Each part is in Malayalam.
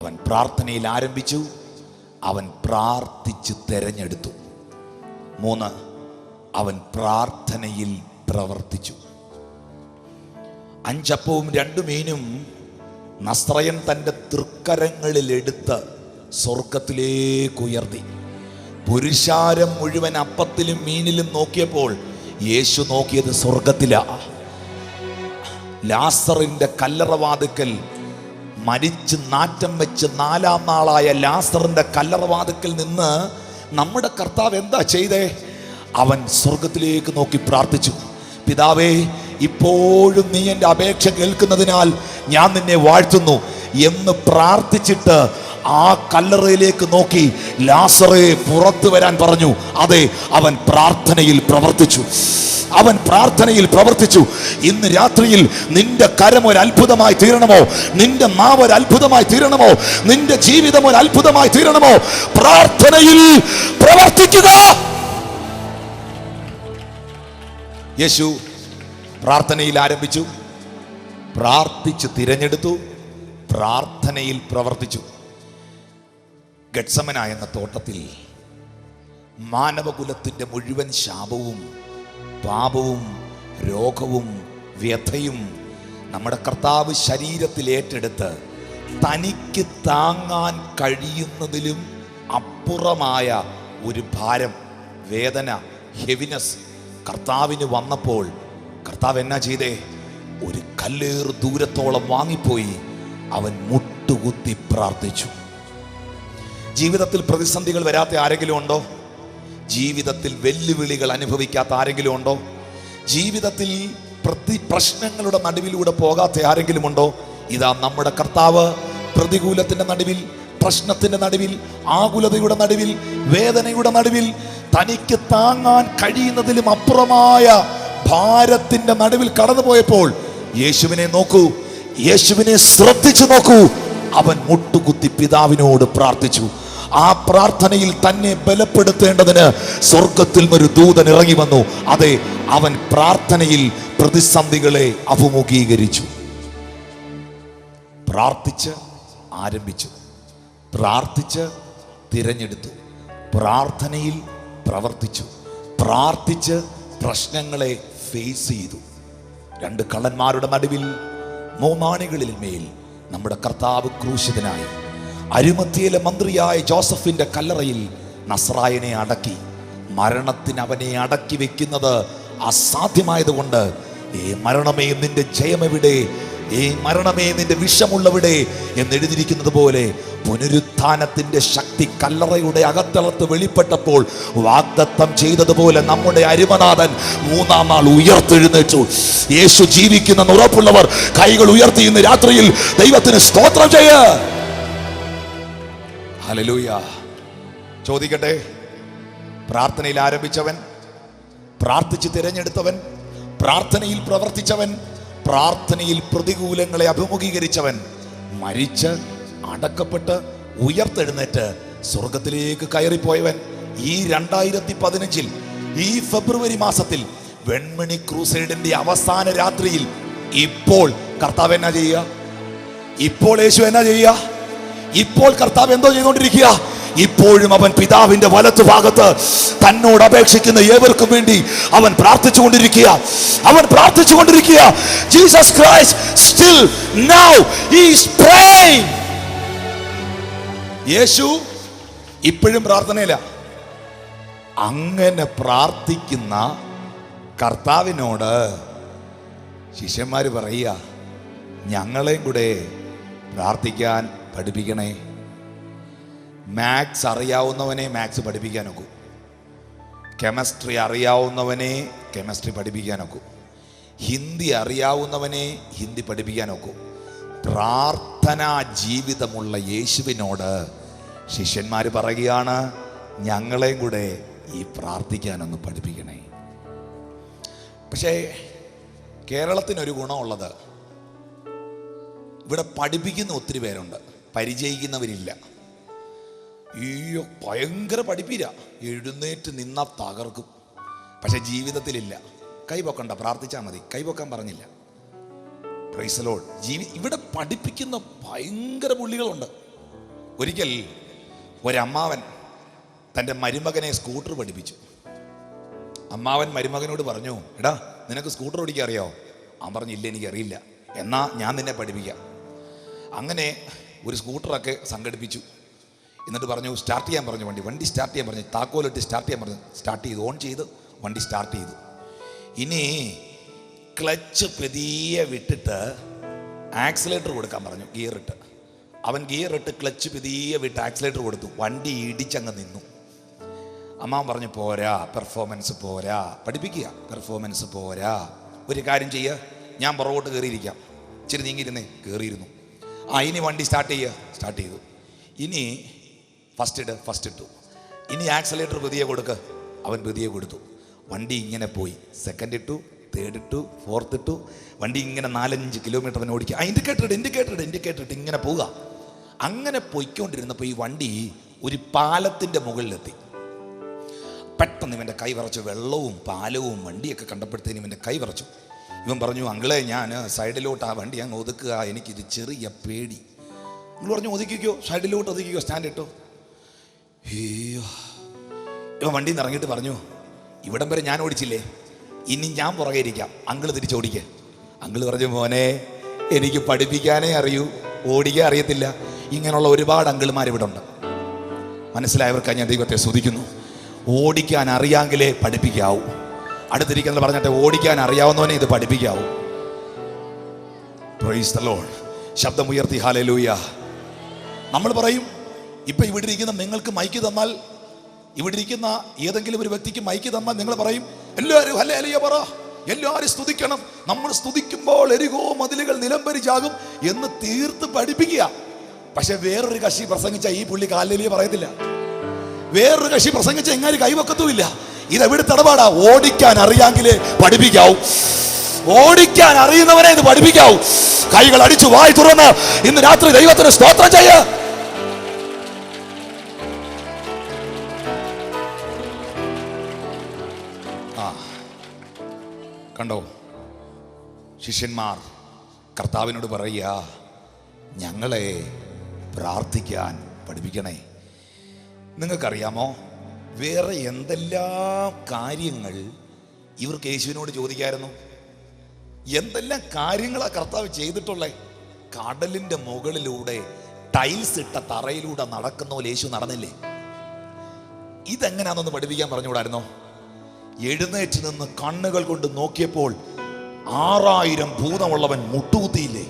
അവൻ പ്രാർത്ഥനയിൽ ആരംഭിച്ചു, അവൻ പ്രാർത്ഥിച്ച് തെരഞ്ഞെടുത്തു. 3, അവൻ പ്രാർത്ഥനയിൽ പ്രവർത്തിച്ചു. 5 അപ്പവും 2 മീനും നസ്രയൻ തൻ്റെ തൃക്കരങ്ങളിൽ എടുത്ത് സ്വർഗത്തിലേക്ക് ഉയർത്തി. പുരുഷാരം മുഴുവൻ അപ്പത്തിലും മീനിലും നോക്കിയപ്പോൾ യേശു നോക്കിയത് സ്വർഗത്തിലാ. ലാസറിന്റെ കല്ലറവാതിക്കൽ മരിച്ച് നാറ്റം വെച്ച് 4-ാം നാളായ ലാസറിന്റെ കല്ലറവാതിക്കൽ നിന്ന് നമ്മുടെ കർത്താവ് എന്താ ചെയ്തേ? അവൻ സ്വർഗത്തിലേക്ക് നോക്കി പ്രാർത്ഥിച്ചു. പിതാവേ, ഇപ്പോഴും നീ എൻ്റെ അപേക്ഷ കേൾക്കുന്നതിനാൽ ഞാൻ നിന്നെ വാഴ്ത്തുന്നു എന്ന് പ്രാർത്ഥിച്ചിട്ട് ആ കല്ലറയിലേക്ക് നോക്കി ലാസറേ പുറത്തു വരാൻ പറഞ്ഞു. അതെ, അവൻ പ്രാർത്ഥനയിൽ പ്രവർത്തിച്ചു. അവൻ പ്രാർത്ഥനയിൽ പ്രവർത്തിച്ചു. ഇന്ന് രാത്രിയിൽ നിന്റെ കരം ഒരു അത്ഭുതമായി തീരണമോ? നിന്റെ നാവ് ഒരു അത്ഭുതമായി തീരണമോ? നിന്റെ ജീവിതം ഒരു അത്ഭുതമായി തീരണമോ? പ്രാർത്ഥനയിൽ പ്രവർത്തിക്കുക. യേശു പ്രാർത്ഥനയിൽ ആരംഭിച്ചു, പ്രാർത്ഥിച്ച് തിരഞ്ഞെടുത്തു, പ്രാർത്ഥനയിൽ പ്രവർത്തിച്ചു. ഗെത്സമന എന്ന തോട്ടത്തിൽ മാനവകുലത്തിന്റെ മുഴുവൻ ശാപവും പാപവും രോഗവും വ്യഥയും നമ്മുടെ കർത്താവ് ശരീരത്തിൽ ഏറ്റെടുത്ത് തനിക്ക് താങ്ങാൻ കഴിയുന്നതിലും അപ്പുറമായ ഒരു ഭാരം, വേദന, ഹെവിനെസ് കർത്താവിന് വന്നപ്പോൾ കർത്താവ് എന്നാ ചെയ്തേ? ഒരു കല്ലേർ ദൂരത്തോളം വാങ്ങിപ്പോയി അവൻ മുട്ടുകുത്തി പ്രാർത്ഥിച്ചു. ജീവിതത്തിൽ പ്രതിസന്ധികൾ വരാത്ത ആരെങ്കിലും ഉണ്ടോ? ജീവിതത്തിൽ വെല്ലുവിളികൾ അനുഭവിക്കാത്ത ആരെങ്കിലും ഉണ്ടോ? ജീവിതത്തിൽ പ്രശ്നങ്ങളുടെ നടുവിലൂടെ പോകാത്ത ആരെങ്കിലും ഉണ്ടോ? ഇതാ നമ്മുടെ കർത്താവ് പ്രതികൂലത്തിന്റെ നടുവിൽ, പ്രശ്നത്തിന്റെ നടുവിൽ, ആകുലതയുടെ നടുവിൽ, വേദനയുടെ നടുവിൽ, തനിക്ക് താങ്ങാൻ കഴിയുന്നതിലും അപ്പുറമായ ഭാരത്തിന്റെ നടുവിൽ കടന്നുപോയപ്പോൾ യേശുവിനെ നോക്കൂ, യേശുവിനെ ശ്രദ്ധിച്ചു നോക്കൂ. അവൻ മുട്ടുകുത്തി പിതാവിനോട് പ്രാർത്ഥിച്ചു. ആ പ്രാർത്ഥനയിൽ തന്നെ ബലപ്പെടുത്തേണ്ടതിന് സ്വർഗത്തിൽ നിന്നൊരു ദൂതൻ ഇറങ്ങി വന്നു. അതെ, അവൻ പ്രാർത്ഥനയിൽ പ്രതിസന്ധികളെ അഭിമുഖീകരിച്ചു. പ്രാർത്ഥിച്ച് ആരംഭിച്ചു, പ്രാർത്ഥിച്ച് തിരഞ്ഞെടുത്തു, പ്രാർത്ഥനയിൽ പ്രവർത്തിച്ചു, പ്രാർത്ഥിച്ച് പ്രശ്നങ്ങളെ ഫേസ് ചെയ്തു. 2 കള്ളന്മാരുടെ നടുവിൽ 3 ആണികളിൽ മേൽ നമ്മുടെ കർത്താവ് ക്രൂശിതനായി. അരിമത്യയിലെ മന്ത്രിയായ ജോസഫിന്റെ കല്ലറയിൽ നസ്രായനെ അടക്കി. മരണത്തിന് അവനെ അടക്കി വെക്കുന്നത് അസാധ്യമായതുകൊണ്ട്, ഏ മരണമേ നിന്റെ ജയമെവിടെ, ഏ മരണമേ നിന്റെ വിഷമുള്ളവിടെ എന്നെഴുതിയിരിക്കുന്നത് പോലെ പുനരുത്ഥാനത്തിന്റെ ശക്തി കല്ലറയുടെ അകത്തളത്ത് വെളിപ്പെട്ടപ്പോൾ വാഗ്ദത്തം ചെയ്തതുപോലെ നമ്മുടെ അരുമനാഥൻ 3-ാം നാൾ ഉയർത്തെഴുന്നേറ്റു. യേശു ജീവിക്കുന്ന ഉറപ്പുള്ളവർ കൈകൾ ഉയർത്തി ഇന്ന് രാത്രിയിൽ ദൈവത്തിന് സ്തോത്രം ചെയ്യ. ഹല്ലേലൂയ. ചോദിക്കട്ടെ, പ്രാർത്ഥനയിൽ ആരംഭിച്ചവൻ, പ്രാർത്ഥിച്ച് തിരഞ്ഞെടുത്തവൻ, പ്രാർത്ഥനയിൽ പ്രവർത്തിച്ചവൻ, പ്രാർത്ഥനയിൽ പ്രതികൂലങ്ങളെ അഭിമുഖീകരിച്ചവൻ, മരിച്ച് അടക്കപ്പെട്ട് ഉയർത്തെഴുന്നേറ്റ് സ്വർഗത്തിലേക്ക് കയറിപ്പോയവൻ, ഈ 2015 ഈ ഫെബ്രുവരി മാസത്തിൽ വെൺമണി ക്രൂസൈഡിന്റെ അവസാന രാത്രിയിൽ ഇപ്പോൾ കർത്താവ് എന്നാ ചെയ്യുക? ഇപ്പോൾ യേശു എന്നാ ചെയ്യുക? ഇപ്പോൾ കർത്താവ് എന്തോ ചെയ്തുകൊണ്ടിരിക്കുക? ഇപ്പോഴും അവൻ പിതാവിന്റെ വലത്തു ഭാഗത്ത് തന്നോട് അപേക്ഷിക്കുന്ന ഏവർക്കും വേണ്ടി അവൻ പ്രാർത്ഥിച്ചുകൊണ്ടിരിക്കുക. അവൻ പ്രാർത്ഥിച്ചുകൊണ്ടിരിക്കുക. Jesus Christ still now he is praying. യേശു ഇപ്പോഴും പ്രാർത്ഥനയില്ല. അങ്ങനെ പ്രാർത്ഥിക്കുന്ന കർത്താവിനോട് ശിഷ്യന്മാര് പറയുക, ഞങ്ങളെയും കൂടെ പ്രാർത്ഥിക്കാൻ പഠിപ്പിക്കണേ. മാത്സ് അറിയാവുന്നവനെ മാത്സ് പഠിപ്പിക്കാനൊക്കൂ, കെമിസ്ട്രി അറിയാവുന്നവനെ കെമിസ്ട്രി പഠിപ്പിക്കാനൊക്കൂ, ഹിന്ദി അറിയാവുന്നവനെ ഹിന്ദി പഠിപ്പിക്കാനൊക്കൂ. പ്രാർത്ഥനാ ജീവിതമുള്ള യേശുവിനോട് ശിഷ്യന്മാർ പറയുകയാണ്, ഞങ്ങളെയും കൂടെ ഈ പ്രാർത്ഥിക്കാനൊന്ന് പഠിപ്പിക്കണേ. പക്ഷേ കേരളത്തിനൊരു ഗുണമുള്ളത്, ഇവിടെ പഠിപ്പിക്കുന്ന ഒത്തിരി പേരുണ്ട്, പരിചയിക്കുന്നവരില്ല. അയ്യോ ഭയങ്കര പഠിപ്പില്ല, എഴുന്നേറ്റ് നിന്നാ തകർക്കും. പക്ഷെ ജീവിതത്തിലില്ല. കൈപൊക്കണ്ട, പ്രാർത്ഥിച്ചാൽ മതി. കൈപൊക്കാൻ പറഞ്ഞില്ല. Price the Lord. ഇവിടെ പഠിപ്പിക്കുന്ന ഭയങ്കര പുള്ളികളുണ്ട്. ഒരിക്കൽ ഒരമ്മാവൻ തൻ്റെ മരുമകനെ സ്കൂട്ടർ പഠിപ്പിച്ചു. അമ്മാവൻ മരുമകനോട് പറഞ്ഞു, എടാ നിനക്ക് സ്കൂട്ടർ ഓടിക്കാൻ അറിയാമോ? അവൻ പറഞ്ഞു, ഇല്ല എനിക്കറിയില്ല, എന്നാ ഞാൻ നിന്നെ പഠിപ്പിക്കാം. അങ്ങനെ ഒരു സ്കൂട്ടറൊക്കെ സംഘടിപ്പിച്ചു. എന്നിട്ട് പറഞ്ഞു സ്റ്റാർട്ട് ചെയ്യാൻ പറഞ്ഞു. വണ്ടി സ്റ്റാർട്ട് ചെയ്യാൻ പറഞ്ഞു. താക്കോലിട്ട് സ്റ്റാർട്ട് ചെയ്യാൻ പറഞ്ഞു. സ്റ്റാർട്ട് ചെയ്തു, ഓൺ ചെയ്ത് വണ്ടി സ്റ്റാർട്ട് ചെയ്തു. ഇനി ക്ലച്ച് പതിയെ വിട്ടിട്ട് ആക്സിലേറ്റർ കൊടുക്കാൻ പറഞ്ഞു. ഗിയറിട്ട് അവൻ ഗിയറിട്ട് ക്ലച്ച് പതിയെ വിട്ട് ആക്സിലേറ്റർ കൊടുത്തു. വണ്ടി ഇടിച്ചങ്ങ് നിന്നു. അമ്മാവൻ പറഞ്ഞു, പോരാ, പെർഫോമൻസ് പോരാ, പഠിപ്പിക്കുക, പെർഫോമൻസ് പോരാ. ഒരു കാര്യം ചെയ്യുക, ഞാൻ പുറകോട്ട് കയറിയിരിക്കാം, ഇച്ചിരി നീങ്ങിയിരുന്നേ. കയറിയിരുന്നു. ഇനി വണ്ടി സ്റ്റാർട്ട് ചെയ്യുക. സ്റ്റാർട്ട് ചെയ്തു. ഇനി ഫസ്റ്റ് ഇട്ടു. ഇനി ആക്സിലേറ്റർ പതിയെ കൊടുക്കുക. അവൻ പതിയെ കൊടുത്തു. വണ്ടി ഇങ്ങനെ പോയി. സെക്കൻഡ് ഇട്ടു, തേർഡ് ഇട്ടു, ഫോർത്ത് ഇട്ടു. വണ്ടി ഇങ്ങനെ 4-5 കിലോമീറ്റർ അവൻ ഓടിക്കുക. ഇൻഡിക്കേറ്റർ ഇങ്ങനെ പോവുക. അങ്ങനെ പോയിക്കൊണ്ടിരുന്നപ്പോൾ ഈ വണ്ടി ഒരു പാലത്തിൻ്റെ മുകളിലെത്തി. പെട്ടെന്ന് ഇവൻ്റെ കൈ വിറച്ചു. വെള്ളവും പാലവും വണ്ടിയൊക്കെ കണ്ടപ്പോഴത്തേനും ഇവൻ്റെ കൈ വിറച്ചു. ഇവൻ പറഞ്ഞു, അങ്കിളെ ഞാൻ സൈഡിലോട്ട് ആ വണ്ടി അങ്ങ് ഒതുക്കുക, എനിക്കൊരു ചെറിയ പേടി. നിങ്ങൾ പറഞ്ഞു, ഒതുക്കിക്കോ, സൈഡിലോട്ട് ഒതുക്കിക്കോ, സ്റ്റാൻഡ് ഇട്ടോ. അയ്യോ. ഇവൻ വണ്ടിയിൽ നിന്ന് ഇറങ്ങിയിട്ട് പറഞ്ഞു, ഇവിടം വരെ ഞാൻ ഓടിച്ചില്ലേ, ഇനി ഞാൻ പുറകെ ഇരിക്കാം, അങ്കിള് തിരിച്ചോടിക്കുക. അങ്കിള് പറഞ്ഞു, മോനെ എനിക്ക് പഠിപ്പിക്കാനേ അറിയൂ, ഓടിക്കാൻ അറിയത്തില്ല. ഇങ്ങനെയുള്ള ഒരുപാട് അങ്കിളുമാർ ഇവിടെ ഉണ്ട്. മനസ്സിലായവർക്കായി ഞാൻ ദൈവത്തെ സ്തുതിക്കുന്നു. ഓടിക്കാൻ അറിയാമെങ്കിലേ പഠിപ്പിക്കാവൂ. അടുത്തിരിക്കുന്നത് പറഞ്ഞിട്ട് ഓടിക്കാൻ അറിയാവുന്നവനെ ഇത് പഠിപ്പിക്കാവൂ. Praise the lord. ശബ്ദമുയർത്തി ഹല്ലേലൂയ. നമ്മൾ പറയും, ഇപ്പം ഇവിടെ ഇരിക്കുന്ന നിങ്ങൾക്ക് മൈക്ക് തന്നാൽ, ഇവിടെ ഇരിക്കുന്ന ഏതെങ്കിലും ഒരു വ്യക്തിക്ക് മൈക്ക് തന്നാൽ നിങ്ങൾ പറയും, എല്ലാവരും ഹല്ലേലൂയ പറ, എല്ലാവരും സ്തുതിക്കണം. നമ്മൾ സ്തുതിക്കുമ്പോൾ എരികോ മതിലുകൾ നിലംപരിച്ചാകും എന്ന് തീർത്ത് പഠിപ്പിക്കുക. പക്ഷെ വേറൊരു കക്ഷി പ്രസംഗിച്ച ഈ പുള്ളി ഹല്ലേലൂയ പറയത്തില്ല. വേറൊരു കക്ഷി പ്രസംഗിച്ച എങ്ങനെ കൈവക്കത്തുമില്ല. ഇതെവിടുത്തെ ഇടപാടാ? ഓടിക്കാൻ അറിയാമെങ്കിലേ പഠിപ്പിക്കാവൂ. ഓടിക്കാൻ അറിയുന്നവനെ ഇത് പഠിപ്പിക്കാവൂ. കൈകൾ അടിച്ചു വായി തുറന്ന് ഇന്ന് രാത്രി ദൈവത്തിന് സ്തോത്രം ചെയ്യ. കണ്ടോ, ശിഷ്യന്മാർ കർത്താവിനോട് പറയുക, ഞങ്ങളെ പ്രാർത്ഥിക്കാൻ പഠിപ്പിക്കണേ. നിങ്ങൾക്കറിയാമോ, വേറെ എന്തെല്ലാം കാര്യങ്ങൾ ഇവർക്ക് യേശുവിനോട് ചോദിക്കായിരുന്നു? എന്തെല്ലാം കാര്യങ്ങളാണ് കർത്താവ് ചെയ്തിട്ടുള്ളത്? കടലിൻ്റെ മുകളിലൂടെ ടൈൽസ് ഇട്ട തറയിലൂടെ നടക്കുന്ന പോലെ യേശു നടന്നില്ലേ? ഇതെങ്ങനെയാണെന്ന് പഠിപ്പിക്കാൻ പറഞ്ഞുകൂടായിരുന്നോ? എഴുന്നേറ്റ് നിന്ന് കണ്ണുകൾ കൊണ്ട് നോക്കിയപ്പോൾ 6000 ഭൂതമുള്ളവൻ മുട്ടുകുത്തിയില്ലേ?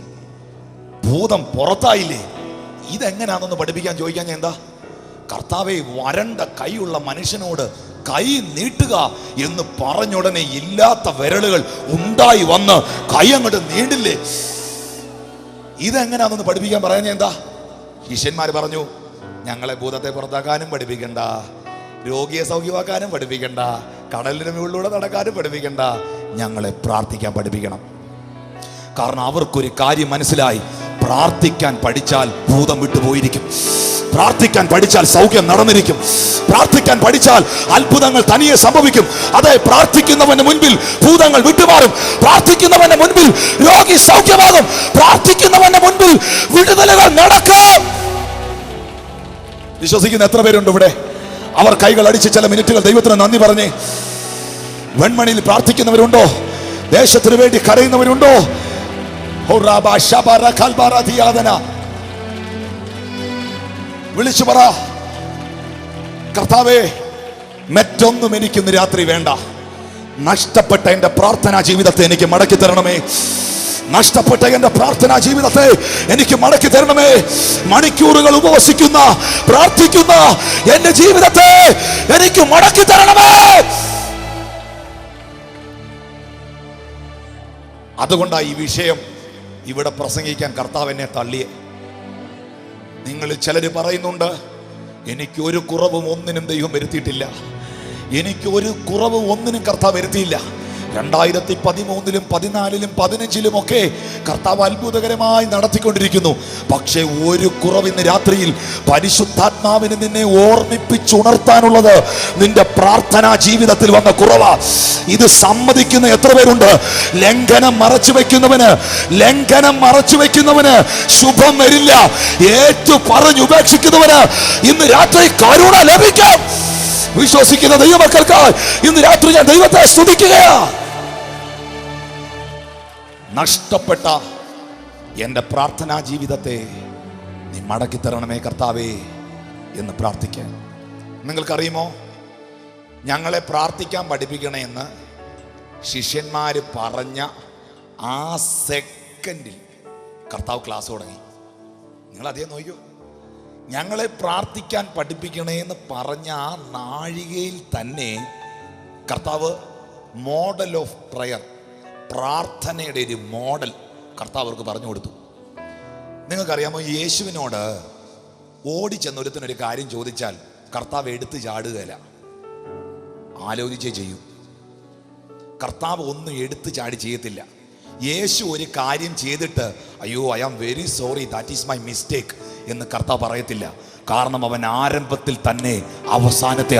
ഭൂതം പുറത്തായില്ലേ? ഇതെങ്ങനെയാണെന്ന് പഠിപ്പിക്കാൻ ചോദിക്കാൻ ഞാൻ എന്താ? കർത്താവെ, വരണ്ട കൈയുള്ള മനുഷ്യനോട് കൈ നീട്ടുക എന്ന് പറഞ്ഞുടനെ ഇല്ലാത്ത വിരലുകൾ ഉണ്ടായി വന്ന് കൈ അങ്ങോട്ട് നീണ്ടില്ലേ? ഇതെങ്ങനെയാണെന്ന് പഠിപ്പിക്കാൻ പറയാൻ ഞാൻ എന്താ? ശിഷ്യന്മാർ പറഞ്ഞു, ഞങ്ങളെ ഭൂതത്തെ പുറത്താക്കാനും പഠിപ്പിക്കണ്ട, രോഗിയെ സൗഖ്യമാക്കാനും പഠിപ്പിക്കണ്ട, കടലിന് മുകളിലൂടെ നടക്കാനും പഠിപ്പിക്കണ്ട, ഞങ്ങളെ പ്രാർത്ഥിക്കാൻ പഠിപ്പിക്കണം. കാരണം അവർക്കൊരു കാര്യം മനസ്സിലായി, പ്രാർത്ഥിക്കാൻ പഠിച്ചാൽ ഭൂതം വിട്ടുപോയിരിക്കും. പ്രാർത്ഥിക്കാൻ പഠിച്ചാൽ സൗഖ്യം നടന്നിരിക്കും. പ്രാർത്ഥിക്കാൻ പഠിച്ചാൽ അത്ഭുതങ്ങൾ തനിയെ സംഭവിക്കും. അതെ, പ്രാർത്ഥിക്കുന്നവന്റെ മുൻപിൽ ഭൂതങ്ങൾ വിട്ടുമാറും. പ്രാർത്ഥിക്കുന്നവന്റെ മുൻപിൽ രോഗി സൗഖ്യമാകും. പ്രാർത്ഥിക്കുന്നവന്റെ മുൻപിൽ വിടുതലുകൾ നടക്കും. വിശ്വസിക്കുന്ന എത്ര പേരുണ്ട് ഇവിടെ? അവർ കൈകൾ അടിച്ച് ചില മിനിറ്റുകൾ ദൈവത്തിന് നന്ദി പറഞ്ഞേ. വെൺമണിയിൽ പ്രാർത്ഥിക്കുന്നവരുണ്ടോ? ദേശത്തിന് വേണ്ടി കരയുന്നവരുണ്ടോ? വിളിച്ചു പറ, കർത്താവേ, മറ്റൊന്നും എനിക്കിന്ന് രാത്രി വേണ്ട. നഷ്ടപ്പെട്ട എന്റെ പ്രാർത്ഥനാ ജീവിതത്തെ എനിക്ക് മടക്കി തരണമേ. നഷ്ടപ്പെട്ട എന്റെ പ്രാർത്ഥനാ ജീവിതത്തെ എനിക്ക് മടക്കി തരണമേ. മണിക്കൂറുകൾ ഉപവസിക്കുന്ന പ്രാർത്ഥിക്കുന്ന എന്റെ ജീവിതത്തെ എനിക്ക് മടക്കി തരണമേ. അതുകൊണ്ടാണ് ഈ വിഷയം ഇവിടെ പ്രസംഗിക്കാൻ കർത്താവ് എന്നെ തള്ളിയെ. നിങ്ങൾ ചിലര് പറയുന്നുണ്ട്, എനിക്കൊരു കുറവും ഒന്നിനും ദൈവം വരുത്തിയിട്ടില്ല, എനിക്കൊരു കുറവും ഒന്നിനും കർത്താവ് വരുത്തിയില്ല. 2013-ലും 2014-ലും 2015-ലും ഒക്കെ കർത്താവ് അത്ഭുതകരമായി നടത്തിക്കൊണ്ടിരിക്കുന്നു. പക്ഷേ ഒരു കുറവ് ഇന്ന് രാത്രിയിൽ പരിശുദ്ധാത്മാവിന് നിന്നെ ഓർമ്മിപ്പിച്ചുണർത്താനുള്ളത് നിന്റെ പ്രാർത്ഥനാ ജീവിതത്തിൽ വന്ന കുറവാ. ഇത് സമ്മതിക്കുന്ന എത്ര പേരുണ്ട്? ലംഘനം മറച്ചു വെക്കുന്നവന് ശുഭം വരില്ല. ഏറ്റു പറഞ്ഞു ഉപേക്ഷിക്കുന്നവന് ഇന്ന് രാത്രി കരുണ ലഭിക്കാം. വിശ്വസിക്കുന്ന ദൈവമക്കൾക്ക് ഇന്ന് രാത്രി ഞാൻ ദൈവത്തെ സ്തുതിക്കുകയാ. നഷ്ടപ്പെട്ട എൻ്റെ പ്രാർത്ഥനാ ജീവിതത്തെ നീ മടക്കി തരണമേ കർത്താവേ എന്ന് പ്രാർത്ഥിക്കാൻ. നിങ്ങൾക്കറിയുമോ, ഞങ്ങളെ പ്രാർത്ഥിക്കാൻ പഠിപ്പിക്കണേ എന്ന് ശിഷ്യന്മാര് പറഞ്ഞ ആ സെക്കൻഡിൽ കർത്താവ് ക്ലാസ് തുടങ്ങി. നിങ്ങൾ അതേ നോക്കൂ. ഞങ്ങളെ പ്രാർത്ഥിക്കാൻ പഠിപ്പിക്കണേ എന്ന് പറഞ്ഞ ആ നാഴികയിൽ തന്നെ കർത്താവ് മോഡൽ ഓഫ് പ്രയർ, പ്രാർത്ഥനയുടെ ഒരു മോഡൽ കർത്താവ് അവർക്ക് പറഞ്ഞു കൊടുത്തു. നിങ്ങൾക്കറിയാമോ, യേശുവിനോട് ഓടിച്ചെന്നൊരുത്തിനൊരു കാര്യം ചോദിച്ചാൽ കർത്താവ് എടുത്ത് ചാടുകയില്ല, ആലോചിച്ചേ ചെയ്യൂ. കർത്താവ് ഒന്നും എടുത്ത് ചാടി ചെയ്യത്തില്ല. യേശു ഒരു കാര്യം ചെയ്തിട്ട് അയ്യോ I am very sorry, that is my mistake എന്ന് കർത്താവ് പറയത്തില്ല. കാരണം അവൻ ആരംഭത്തിൽ തന്നെ അവസാനത്തെ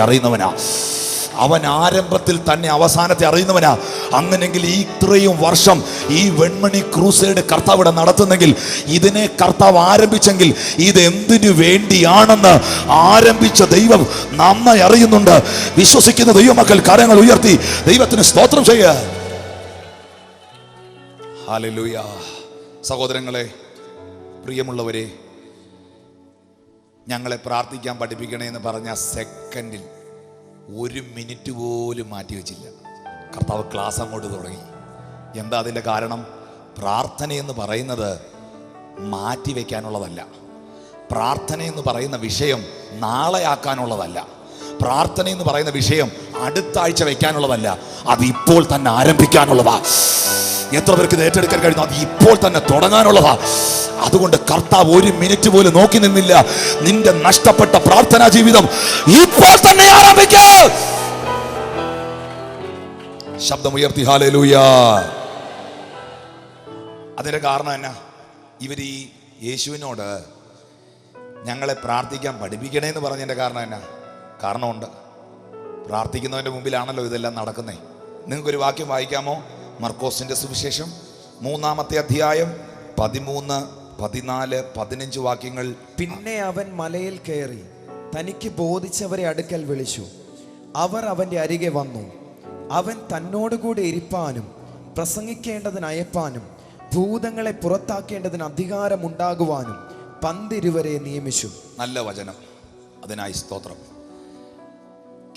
അറിയുന്നവനാ. അങ്ങനെങ്കിൽ ഈ ഇത്രയും വർഷം ഈ വെൺമണി ക്രൂസൈഡ് കർത്താവ് ഇവിടെ നടത്തുന്നെങ്കിൽ, ഇതിനെ കർത്താവ് ആരംഭിച്ചെങ്കിൽ ഇത് എന്തിനു വേണ്ടിയാണെന്ന് ആരംഭിച്ച ദൈവം നന്നായി അറിയുന്നുണ്ട്. വിശ്വസിക്കുന്ന ദൈവമക്കൾ കരങ്ങൾ ഉയർത്തി ദൈവത്തിന് സ്തോത്രം ചെയ്യുക. ഹല്ലേലൂയ. സഹോദരങ്ങളെ, പ്രിയമുള്ളവരെ, ഞങ്ങളെ പ്രാർത്ഥിക്കാൻ പഠിപ്പിക്കണേ എന്ന് പറഞ്ഞ സെക്കൻഡിൽ 1 മിനിറ്റ് പോലും മാറ്റി വെച്ചില്ല. കർത്താവ് ക്ലാസ് അങ്ങോട്ട് തുടങ്ങി. എന്താ അതിൻ്റെ കാരണം? പ്രാർത്ഥനയെന്ന് പറയുന്നത് മാറ്റി വയ്ക്കാനുള്ളതല്ല. പ്രാർത്ഥനയെന്ന് പറയുന്ന വിഷയം നാളെ ആക്കാനുള്ളതല്ല. പ്രാർത്ഥനയെന്ന് പറയുന്ന വിഷയം അടുത്ത ആഴ്ച വയ്ക്കാനുള്ളതല്ല. അത് ഇപ്പോൾ തന്നെ ആരംഭിക്കാനുള്ളതാ. എത്ര പേർക്ക് ഇത് ഏറ്റെടുക്കാൻ കഴിയുന്നു? അത് ഇപ്പോൾ തന്നെ തുടങ്ങാനുള്ളതാ. അതുകൊണ്ട് കർത്താവ് 1 മിനിറ്റ് പോലും നോക്കി നിന്നില്ല. നിന്റെ നഷ്ടപ്പെട്ട പ്രാർത്ഥനാ ജീവിതം ഇപ്പോൾ തന്നെ ആരംഭിക്കാം. ശബ്ദമുയർത്തി ഹല്ലേലൂയ. അതിന്റെ കാരണം എന്നാ? ഇവർ ഈ യേശുവിനോട് ഞങ്ങളെ പ്രാർത്ഥിക്കാൻ പഠിപ്പിക്കണേ എന്ന് പറഞ്ഞതിന്റെ കാരണം എന്നാ? കാരണമുണ്ട്. പ്രാർത്ഥിക്കുന്നവന്റെ മുമ്പിലാണല്ലോ ഇതെല്ലാം നടക്കുന്നേ. നിങ്ങൾക്കൊരു വാക്യം വായിക്കാമോ? മർക്കോസിന്റെ സുവിശേഷം 3-ാമത്തെ അധ്യായം 13, 14, 15 വാക്യങ്ങൾ. പിന്നെ അവൻ മലയിൽ കയറി തനിക്ക് ബോധിച്ചവരെ അടുക്കൽ വിളിച്ചു. അവർ അവന്റെ അരികെ വന്നു. അവൻ തന്നോടുകൂടി ഇരിപ്പാനും പ്രസംഗിക്കേണ്ടതിന് അയപ്പാനും ഭൂതങ്ങളെ പുറത്താക്കേണ്ടതിന് അധികാരമുണ്ടാകുവാനും 12 നിയമിച്ചു. നല്ല വചനം. അതിനായി സ്തോത്രം.